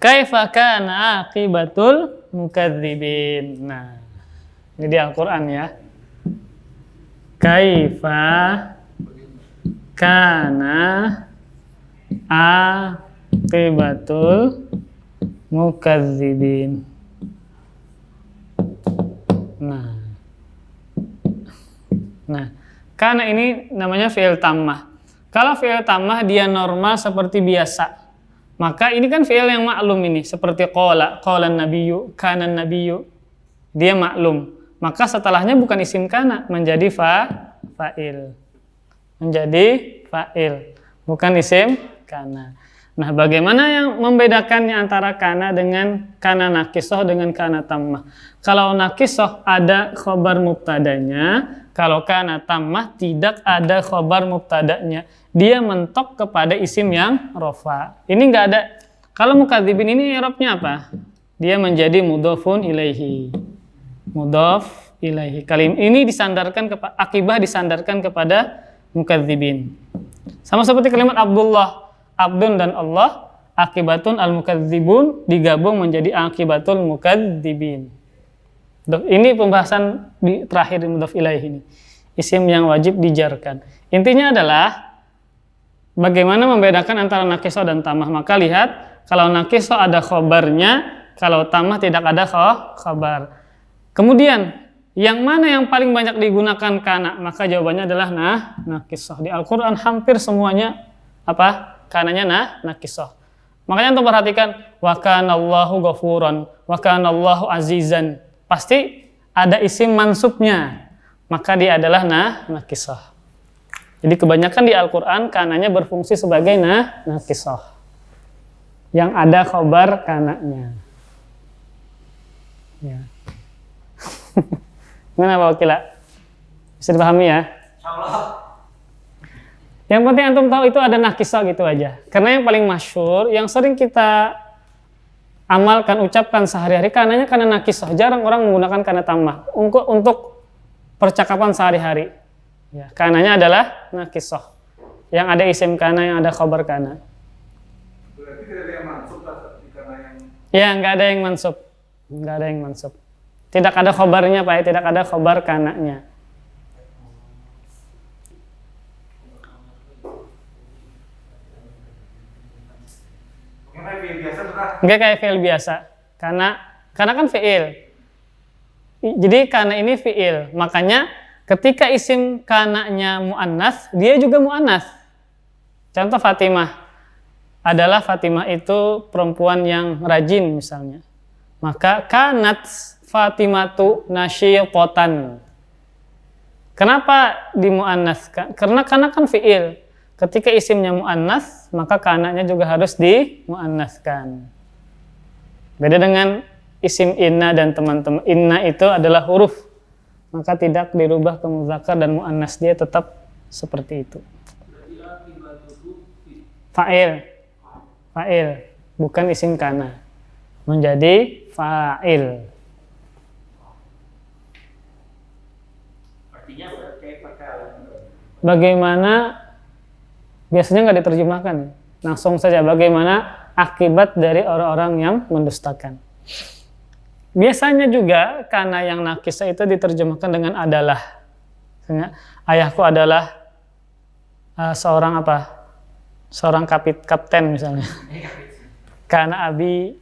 Kaifa kana aqibatul mukadzibin. Nah, ini di Al-Qur'an ya. Kaifa kana aqibatul mukadzibin. Nah, kana ini namanya fi'il tammah. Kalau fi'il tammah dia normal seperti biasa. Maka ini kan fi'il yang maklum ini, seperti qala nabiyyu, kana nabiyyu. Dia maklum. Maka setelahnya bukan isim kana, menjadi fa'il. Menjadi fa'il, bukan isim kana. Nah, bagaimana yang membedakannya antara kana dengan kana naqisah dengan kana tammah? Kalau naqisah ada khobar mubtadanya, kalau kana tammah tidak ada khobar mubtadanya. Dia mentok kepada isim yang rofa. Ini enggak ada. Kalau mukadzibin ini i'rabnya apa? dia menjadi mudhofun ilaihi. Mudhof ilaihi. Kalim ini akibah disandarkan kepada mukadzibin. Sama seperti kalimat Abdullah, Abdun dan Allah, akibatun al-mukadzibun digabung menjadi akibatul mukadzibin. Ini pembahasan terakhir di mudhof ilaihi ini. Isim yang wajib dijarkan. Intinya adalah bagaimana membedakan antara naqisoh dan tamah. Maka lihat, kalau naqisoh ada khobarnya, kalau tamah tidak ada khobar. Kemudian, yang mana yang paling banyak digunakan kana? Maka jawabannya adalah naqisoh. Di Al-Quran hampir semuanya kananya naqisoh. Makanya untuk perhatikan, wa kanallahu ghafuran, wa kanallahu azizan. Pasti ada isim mansubnya, maka dia adalah naqisoh. Jadi kebanyakan di Al-Quran kananya berfungsi sebagai naqisoh, yang ada khobar kananya. Ya. Gimana Pak Wakila? Bisa dipahami ya? Insyaallah. Yang penting antum tahu itu ada naqisoh gitu aja. Karena yang paling masyhur, yang sering kita amalkan, ucapkan sehari-hari, kananya kana naqisoh. Jarang orang menggunakan kana tamah untuk percakapan sehari-hari. Ya, kananya adalah naqisoh. Yang ada isim kana, yang ada khobar kana. Berarti tidak ada yang mansub di kana yang... Ya, nggak ada yang mansub. Nggak ada yang mansub. Tidak ada khobarnya Pak, ya. Tidak ada khobar kananya. Enggak kayak fi'il biasa. Karena kan fi'il. Jadi kana ini fi'il. Makanya ketika isim kananya mu'annas, dia juga mu'annas. Contoh Fatimah. Fatimah itu perempuan yang rajin misalnya. Maka kanat Fatimatu nasyitotan. Kenapa dimu'annaskan? Karena kan fi'il. Ketika isimnya mu'annas, maka kananya juga harus dimu'annaskan. Beda dengan isim inna dan teman-teman. Inna itu adalah huruf, maka tidak dirubah ke muzakkar dan mu'annas, dia tetap seperti itu. Fa'il, bukan isim kana. Menjadi fa'il. Bagaimana? Biasanya nggak diterjemahkan, langsung saja bagaimana akibat dari orang-orang yang mendustakan. Biasanya juga karena yang naqisoh itu diterjemahkan dengan adalah. Misalnya, ayahku adalah seorang kapten misalnya. Karena abi,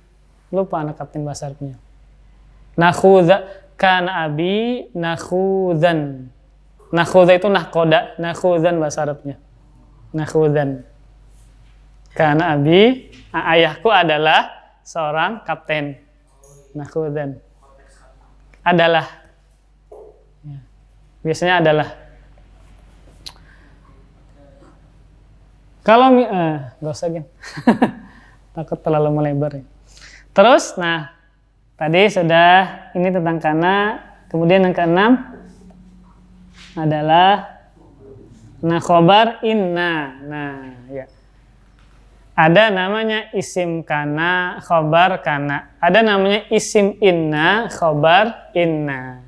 lupa anak kapten bahasa Arabnya. Karena abi nakhudzan. Nakhudha itu nahkoda, nakhudzan bahasa Arabnya. Nakhudzan. Karena abi, ayahku adalah seorang kapten. Nakhudzan. Adalah. Ya. Biasanya adalah. Kalau nggak usah gini. Takut terlalu melebar. Ya. Terus, tadi sudah ini tentang kana. Kemudian yang keenam adalah khobar inna. Ya. Ada namanya isim kana, khobar kana. Ada namanya isim inna, khobar inna.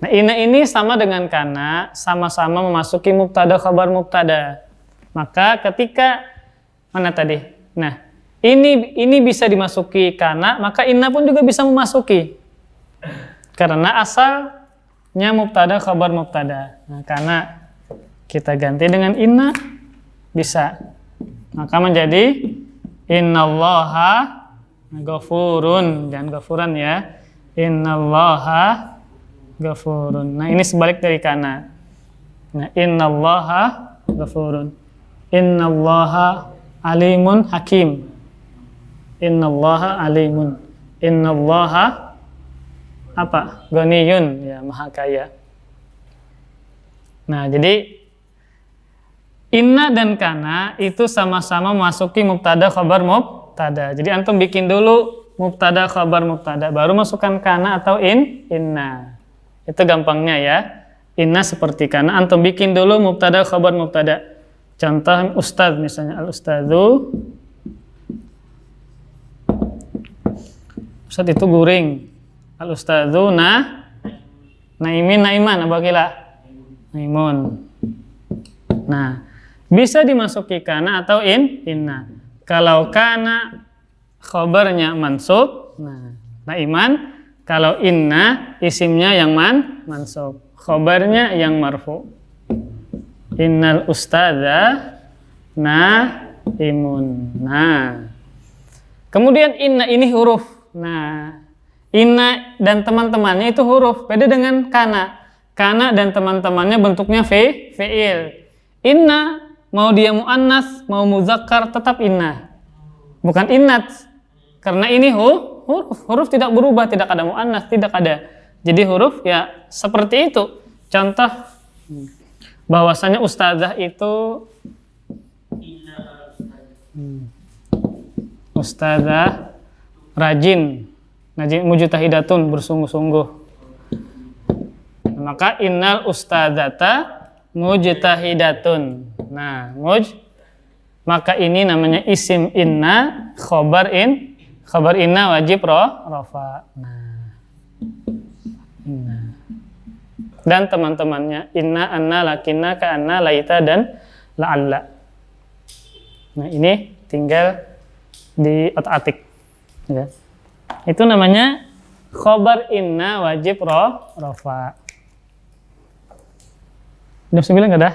Inna ini sama dengan kana, sama-sama memasuki mubtada, khobar mubtada. Maka ketika mana tadi? Ini bisa dimasuki kana, maka inna pun juga bisa memasuki. Karena asalnya mubtada, khobar mubtada. Kana kita ganti dengan inna, bisa. Maka menjadi innallaha ghafurun. Jangan ghafuran ya. Innallaha ghafurun. Ini sebalik dari kana. Innallaha ghafurun. Innallaha alimun hakim. Innallaha alimun. Innallaha ghaniyun, ya, maha kaya. Jadi inna dan kana itu sama-sama memasuki mubtada, khabar mubtada. Jadi antum bikin dulu mubtada, khabar mubtada, baru masukkan kana atau inna. Itu gampangnya ya. Inna seperti kana, antum bikin dulu mubtada, khabar mubtada. Contoh ustadz misalnya, al-ustadzu. Ustaz itu guring. Al ustadzu naimin naiman Abu Akila. Naimun. Nah, bisa dimasuki kana atau inna. Kalau kana khobarnya mansub, nah, naiman. Kalau inna isimnya yang mansub, khobarnya yang marfu. Innal ustadza naimun. Nah, kemudian inna ini huruf. Nah, inna dan teman-temannya itu huruf. Beda dengan kana. Kana dan teman-temannya bentuknya fi'il. Inna mau dia muannas, mau muzakkar tetap inna. Bukan innat. Karena ini huruf. Huruf tidak berubah, tidak ada muannas, tidak ada. Jadi huruf ya seperti itu. Contoh bahwasanya ustazah itu ustazah rajin mujtahidatun, bersungguh-sungguh. Maka innal ustadzata mujtahidatun. Nah, maka ini namanya isim inna, khobar inna wajib rafa. Nah. Inna. Dan teman-temannya inna, anna, lakinna, ka'anna, laita dan la'alla. Nah, ini tinggal di otak-atik. Ya. Itu namanya khobar inna wajib rafa. Jam 9 nggak dah?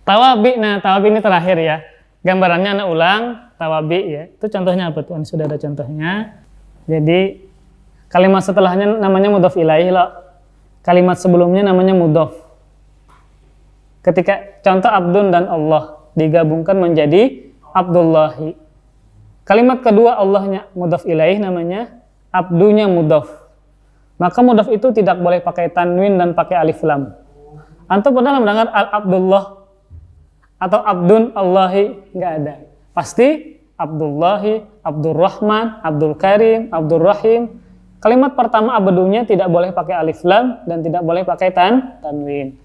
Tawabi, nah tawabi ini terakhir ya. Gambarannya anak ulang, tawabi ya. Itu contohnya apa tuh? Ini sudah ada contohnya. Jadi kalimat setelahnya namanya mudhof ilaih loh. Kalimat sebelumnya namanya mudhof. Ketika contoh abdun dan Allah digabungkan menjadi Abdullahi. Kalimat kedua Allahnya mudhof ilaih namanya abdunya mudhof. Maka mudhof itu tidak boleh pakai tanwin dan pakai alif lam. Antum pernah mendengar al-Abdullah atau Abdun Allahi? Nggak ada. Pasti Abdullahi, Abdurrahman, Abdul Karim, Abdurrahim. Kalimat pertama abdunya tidak boleh pakai alif lam dan tidak boleh pakai tanwin.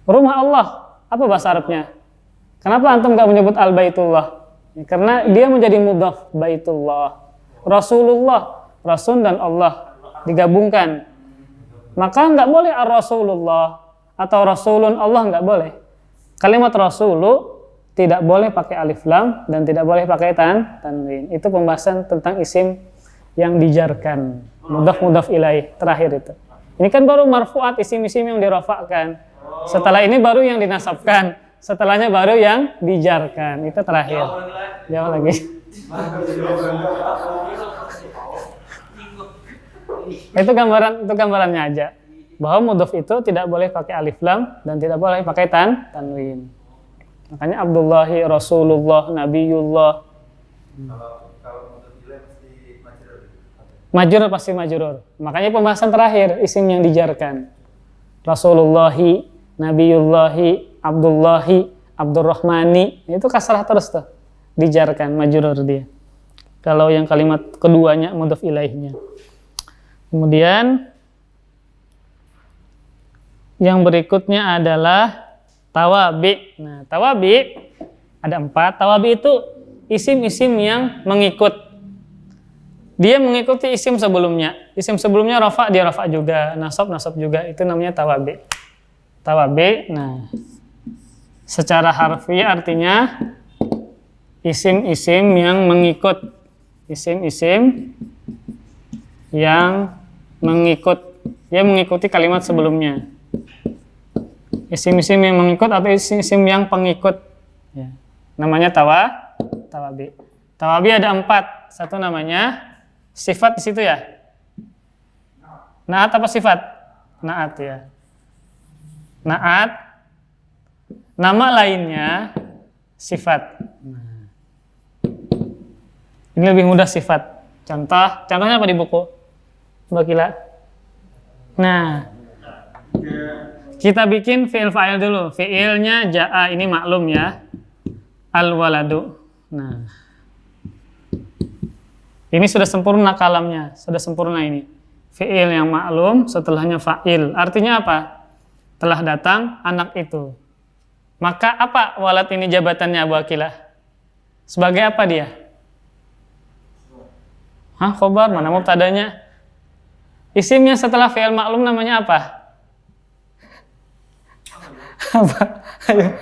Rumah Allah, apa bahasa Arabnya? Kenapa antum nggak menyebut al-Baitullah? Ya, karena dia menjadi mudhaf, Baitullah. Rasulullah, Rasul dan Allah digabungkan. Maka nggak boleh ar-Rasulullah atau Rasulun Allah, nggak boleh. Kalimat Rasulu tidak boleh pakai alif lam dan tidak boleh pakai tanwin. Itu pembahasan tentang isim yang dijarkan. Mudhaf ilaih terakhir itu. Ini kan baru marfuat, isim-isim yang dirafa'kan. Setelah ini baru yang dinasabkan. Setelahnya baru yang dijarkan. Itu terakhir. Jawab lagi. Itu gambarannya aja. Bahwa mudhof itu tidak boleh pakai alif lam dan tidak boleh pakai tanwin. Makanya Abdullahi, Rasulullah, Nabiullah. Kalau mudhof ilaih mesti majrur. Majrur pasti majrur. Makanya pembahasan terakhir isim yang dijarkan. Rasulullahi, Nabiullahi, Abdullahi, Abdurrahmani, itu kasrah terus tuh. Dijarkan, majrur dia. Kalau yang kalimat keduanya mudhof ilaihnya. Kemudian yang berikutnya adalah tawabi. Nah, tawabi ada 4. Tawabi itu isim-isim yang mengikut. Dia mengikuti isim sebelumnya. Isim sebelumnya rafa, dia rafa juga. Nasab juga. Itu namanya tawabi. Tawabi, nah, secara harfiah artinya isim-isim yang mengikut. Isim-isim yang mengikut. Dia mengikuti kalimat sebelumnya. Isim-isim yang mengikut atau isim-isim yang pengikut. Ya. Namanya tawabi. Tawabi ada 4. Satu namanya sifat di situ ya. Naat apa sifat? Naat ya. Naat. Nama lainnya sifat. Nah. Ini lebih mudah sifat. Contohnya apa di buku? Mbak Kila? Nah, kita bikin fi'il fa'il dulu. Fi'ilnya ja'a, ini maklum ya. Al-waladu. Nah, ini sudah sempurna kalamnya, sudah sempurna ini. Fi'il yang maklum, setelahnya fa'il. Artinya apa? Telah datang anak itu. Maka apa walad ini jabatannya Abu Akilah? Sebagai apa dia? Khobar, mana mubtadanya? Isimnya setelah fi'il ma'lum namanya apa? Apa? Ayo.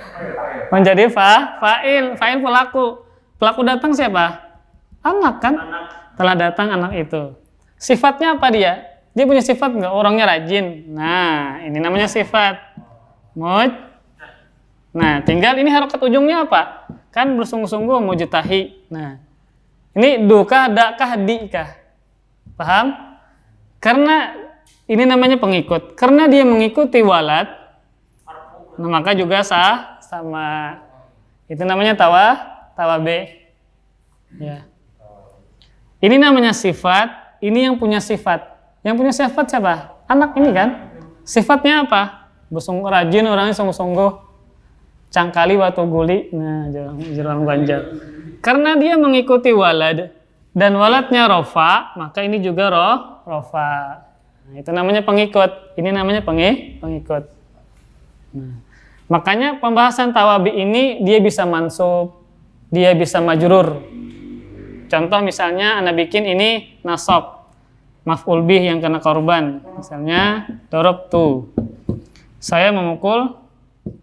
Menjadi fa'il pelaku. Pelaku datang siapa? Anak kan? Telah datang anak itu. Sifatnya apa dia? Dia punya sifat nggak? Orangnya rajin. Nah, ini namanya sifat. Nah, tinggal ini harokat ujungnya apa? Kan bersungguh-sungguh mujtahi. Nah, ini dukah, dakah, dikah? Paham? Karena ini namanya pengikut. Karena dia mengikuti walad, nah, maka juga sama. Itu namanya tawabe. Ya. Ini namanya sifat. Ini yang punya sifat. Yang punya sifat siapa? Anak ini kan. Sifatnya apa? Bersungguh rajin, orangnya sungguh-sungguh. Cangkali watu guli. Nah, jurang banjar. Karena dia mengikuti walad dan waladnya rofa, maka ini juga rofa. Nah, itu namanya pengikut. Ini namanya pengikut. Nah, makanya pembahasan tawabi ini dia bisa mansub, dia bisa majrur. Contoh misalnya Anda bikin ini nasab. Maf'ul bih yang kena korban. Misalnya darabtu. Saya memukul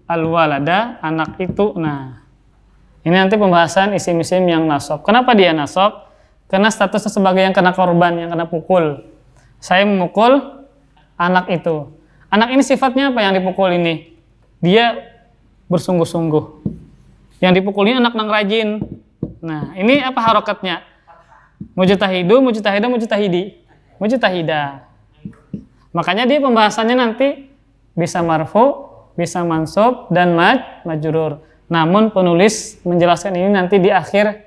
al-walada, anak itu. Nah, ini nanti pembahasan isim-isim yang nasab. Kenapa dia nasab? Karena statusnya sebagai yang kena korban, yang kena pukul. Saya memukul anak itu. Anak ini sifatnya apa yang dipukul ini? Dia bersungguh-sungguh. Yang dipukul ini anak yang rajin. Nah, ini apa harokatnya? Mujtahidu, mujtahidah, mujtahidi. Mujtahidah. Makanya dia pembahasannya nanti bisa marfu, bisa mansub, dan majrur. Namun penulis menjelaskan ini nanti di akhir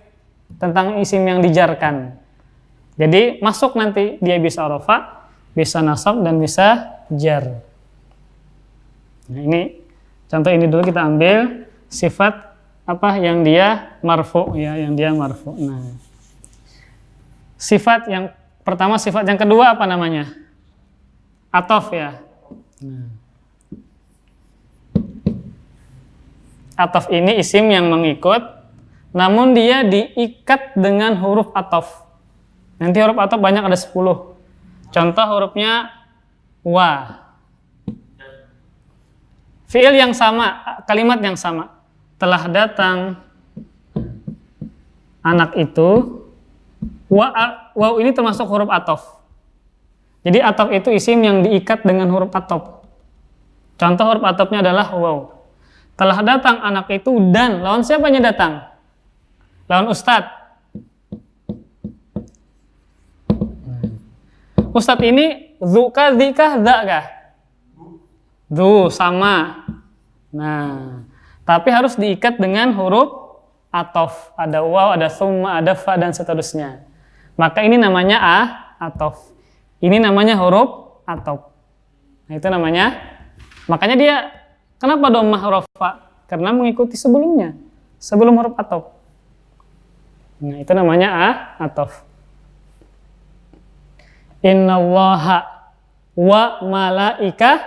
tentang isim yang dijarkan. Jadi masuk nanti dia bisa rafa, bisa nasab, dan bisa jar. Nah, ini contoh ini dulu kita ambil sifat apa yang dia marfu ya, yang dia marfu. Nah, sifat yang pertama, sifat yang kedua apa namanya? Atof ya. Nah. Atof ini isim yang mengikut, namun dia diikat dengan huruf atof. Nanti huruf atof banyak, ada 10. Contoh hurufnya wa. Fi'il yang sama, kalimat yang sama. Telah datang anak itu. Waw ini termasuk huruf atof. Jadi atof itu isim yang diikat dengan huruf atof. Contoh huruf atofnya adalah waw. Telah datang anak itu dan lawan siapanya datang? Lawan ustadz. Ustadz ini dzukah, dzikah, dzakah? Dzu sama. Nah, tapi harus diikat dengan huruf atof. Ada waw, ada summa, ada fa, dan seterusnya. Maka ini namanya atof. Ini namanya huruf atof. Nah, itu namanya. Makanya dia kenapa dhammah rafa? Karena mengikuti sebelumnya. Sebelum huruf atof. Nah, itu namanya atof. Innallaha wa malaika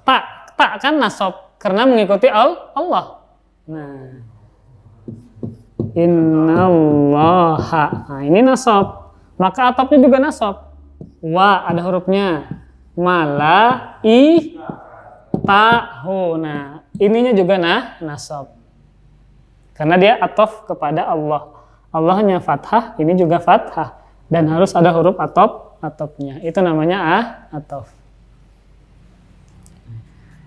tak kan nasab karena mengikuti Allah. Nah, innallaha. Nah, ini nasab. Maka atofnya juga nasab. Wa ada hurufnya. Tahu. Nah, ininya juga nasab. Karena dia atof kepada Allah. Allahnya fathah, ini juga fathah. Dan harus ada huruf atofnya. Itu namanya atof.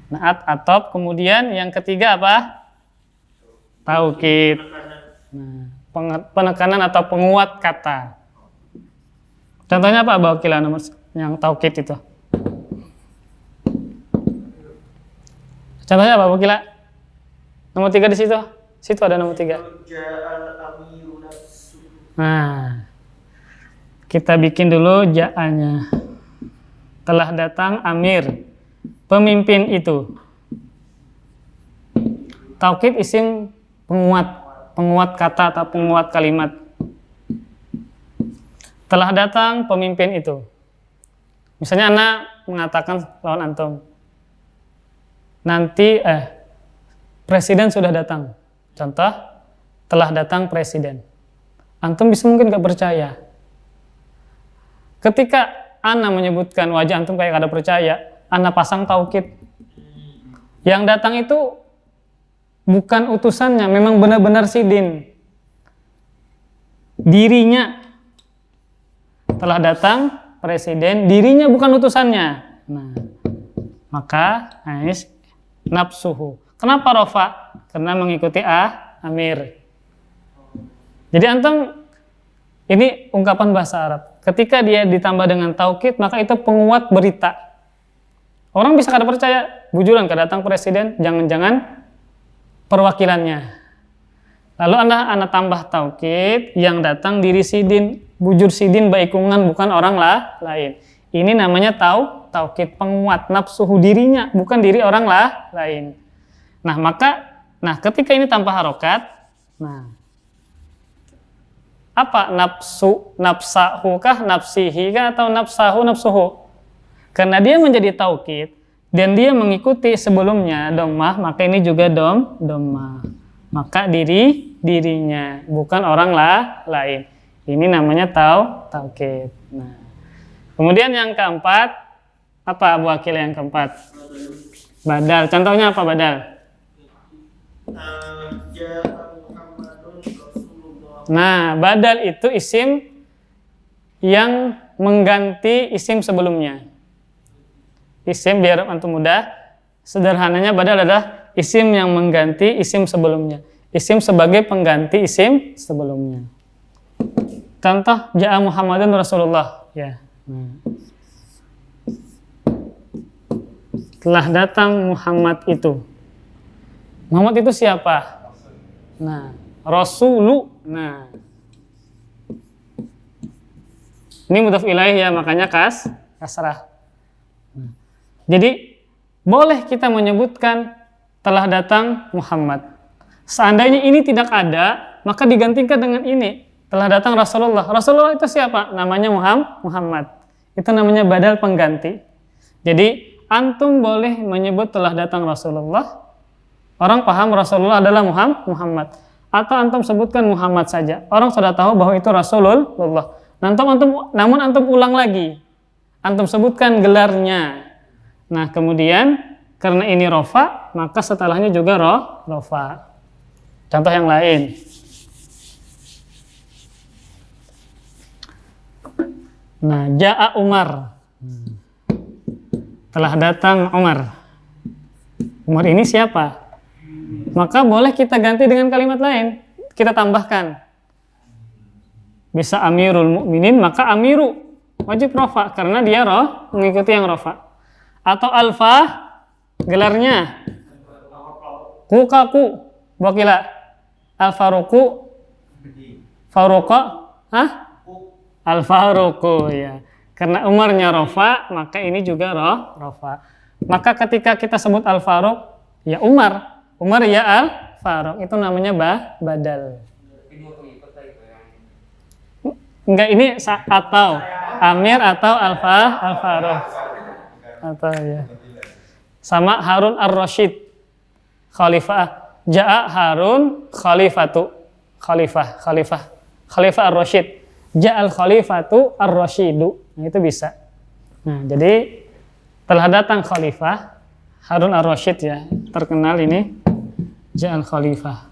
Nah, atof. Kemudian yang ketiga apa? Taukid. Nah, penekanan atau penguat kata. Contohnya apa, Abu Akila, nomor yang taukid itu? Contohnya apa, Abu Akila? Nomor 3 di situ. Situ ada nomor 3. Nah, kita bikin dulu ja'anya. Telah datang amir, pemimpin itu. Taukid isim penguat kata atau penguat kalimat. Telah datang pemimpin itu. Misalnya Anda mengatakan lawan antum, nanti presiden sudah datang. Contoh, telah datang presiden. Antum bisa mungkin gak percaya. Ketika ana menyebutkan wajah antum kayak kada percaya, ana pasang taukid. Yang datang itu bukan utusannya, memang benar-benar sidin. Dirinya telah datang presiden, dirinya bukan utusannya. Nah, maka nafsuhu. Kenapa rofa? Karena mengikuti amir. Jadi antum, ini ungkapan bahasa Arab. Ketika dia ditambah dengan taukid, maka itu penguat berita. Orang bisa kada percaya, bujuran kada datang presiden, jangan-jangan perwakilannya. Lalu anda tambah taukid, yang datang diri sidin, bujur sidin baikungan, bukan orang lain. Ini namanya taukid, penguat nafsuhu, dirinya, bukan diri orang lain. Nah ketika ini tanpa harokat, apa nafsu, nafsahu kah, nafsihi kah, atau nafsahu, nafsuhu? Karena dia menjadi taukid dan dia mengikuti sebelumnya dhammah, maka ini juga dhammah. Maka dirinya, bukan orang lain. Ini namanya taukid. Nah, kemudian yang keempat, apa Abu Akil yang keempat? Badal. Contohnya apa badal? Nah, badal itu isim yang mengganti isim sebelumnya. Isim biar antum mudah, sederhananya badal adalah isim yang mengganti isim sebelumnya. Isim sebagai pengganti isim sebelumnya. Contoh, ja'a Muhammadun Rasulullah. Ya. Telah datang Muhammad itu. Muhammad itu siapa? Nah, Rasulu. Nah, ini mudhaf ilaih ya, makanya kasrah. Jadi boleh kita menyebutkan telah datang Muhammad. Seandainya ini tidak ada, maka digantikan dengan ini, telah datang Rasulullah. Rasulullah itu siapa? Namanya Muhammad. Itu namanya badal pengganti. Jadi antum boleh menyebut telah datang Rasulullah. Orang paham Rasulullah adalah Muhammad. Atau antum sebutkan Muhammad saja. Orang sudah tahu bahwa itu Rasulullah. Namun antum ulang lagi. Antum sebutkan gelarnya. Nah, kemudian karena ini rofa, maka setelahnya juga rofa. Contoh yang lain. Nah, ja'a Umar. Telah datang Umar. Umar ini siapa? Maka boleh kita ganti dengan kalimat lain. Kita tambahkan. Bisa Amirul Mukminin, maka Amiru wajib rofa karena dia mengikuti yang rofa. Atau alfa, gelarnya kukaku, wakila al-faruku, faruqa, al-faruku, ya. Karena Umarnya rofa, maka ini juga rofa. Maka ketika kita sebut al-faruq, ya Umar ya al-faruq, itu namanya badal. Enggak, ini atau Amir atau al-faruq. Atau ya. Sama Harun ar-Rasyid, khalifah. Ja'a Harun khalifatu, khalifah ar-Rasyid. Ja'al khalifatu ar-Rasyidu. Nah, itu bisa. Nah, jadi telah datang khalifah Harun ar-Rasyid, ya, terkenal ini. Ja'al khalifah.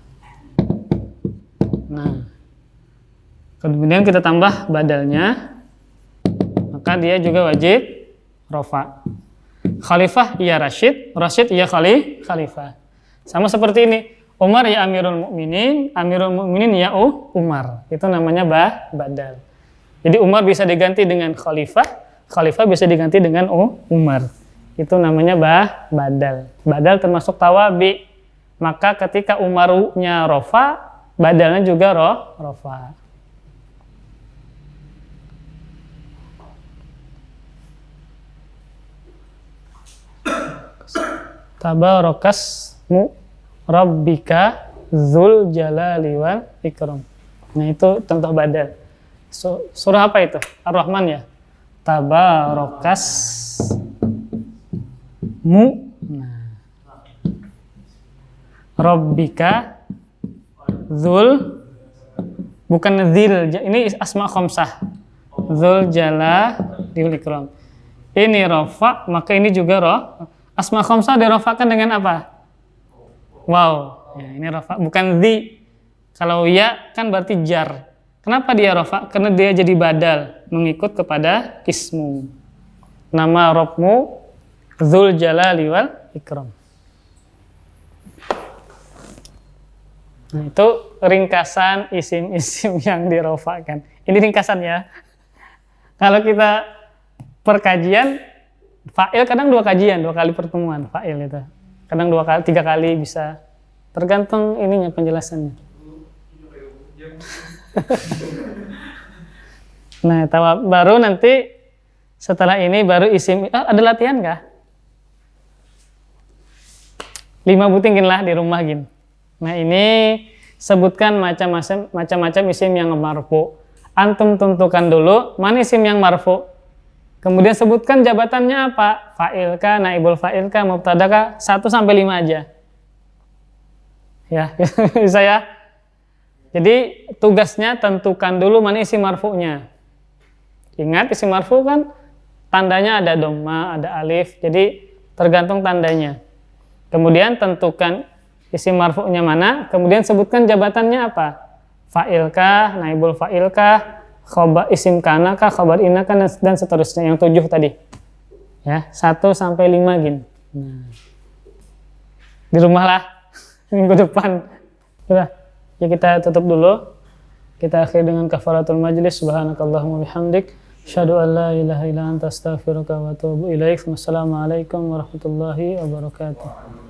Nah, kemudian kita tambah badalnya, maka dia juga wajib rofa. Khalifah ya Rasyid ya khalifah. Sama seperti ini. Umar ya Amirul Mukminin ya Umar. Itu namanya badal. Jadi Umar bisa diganti dengan khalifah bisa diganti dengan Umar. Itu namanya badal. Badal termasuk tawabi. Maka ketika Umarunya rofa, badalnya juga rofa. Tabarakasmu rabbika dzul jalali wal ikram. Nah, itu contoh badal. Surah apa itu? Ar-Rahman, ya. Tabarakasmu rabbika dzul, bukan dzil. Ini asma khamsah. Dzul jalali wal ikram. Ini rafa, maka ini juga roh. Asma khamsah dirofakkan dengan apa? Wow. Ya, ini rafa, bukan dzi. Kalau ya kan berarti jar. Kenapa dia rafa? Karena dia jadi badal, mengikut kepada ismu. Nama Rabbmu Dzul jalali wal ikram. Nah, itu ringkasan isim-isim yang dirofakkan. Ini ringkasan ya. Kalau kita perkajian, fa'il kadang 2 kajian, 2 kali pertemuan fa'il itu. Kadang 2 kali, 3 kali bisa. Tergantung ininya penjelasannya. Nah, baru nanti setelah ini baru isim. Ada latihan kah? 5 butingin lah di rumah gin. Nah, ini sebutkan macam-macam isim yang marfu. Antum tentukan dulu mana isim yang marfu. Kemudian sebutkan jabatannya apa? Fa'il kah, naibul fa'il kah, mubtada kah? 1 sampai 5 aja. Ya, bisa ya. Jadi tugasnya tentukan dulu mana isim marfu'nya. Ingat isim marfu kan tandanya ada dhamma, ada alif. Jadi tergantung tandanya. Kemudian tentukan isim marfu'nya mana, kemudian sebutkan jabatannya apa? Fa'il kah, naibul fa'il kah, khobar isim kana kah, khobar inna kah, dan seterusnya yang 7 tadi. Ya, 1 sampai 5 gin. Nah. Di rumah lah minggu depan. Sudah. Ya, kita tutup dulu. Kita akhiri dengan kafaratul majlis. Subhanakallahumma bihamdik, asyhadu an la ilaha illa anta astaghfiruka wa atubu ilaik. Wassalamualaikum warahmatullahi wabarakatuh.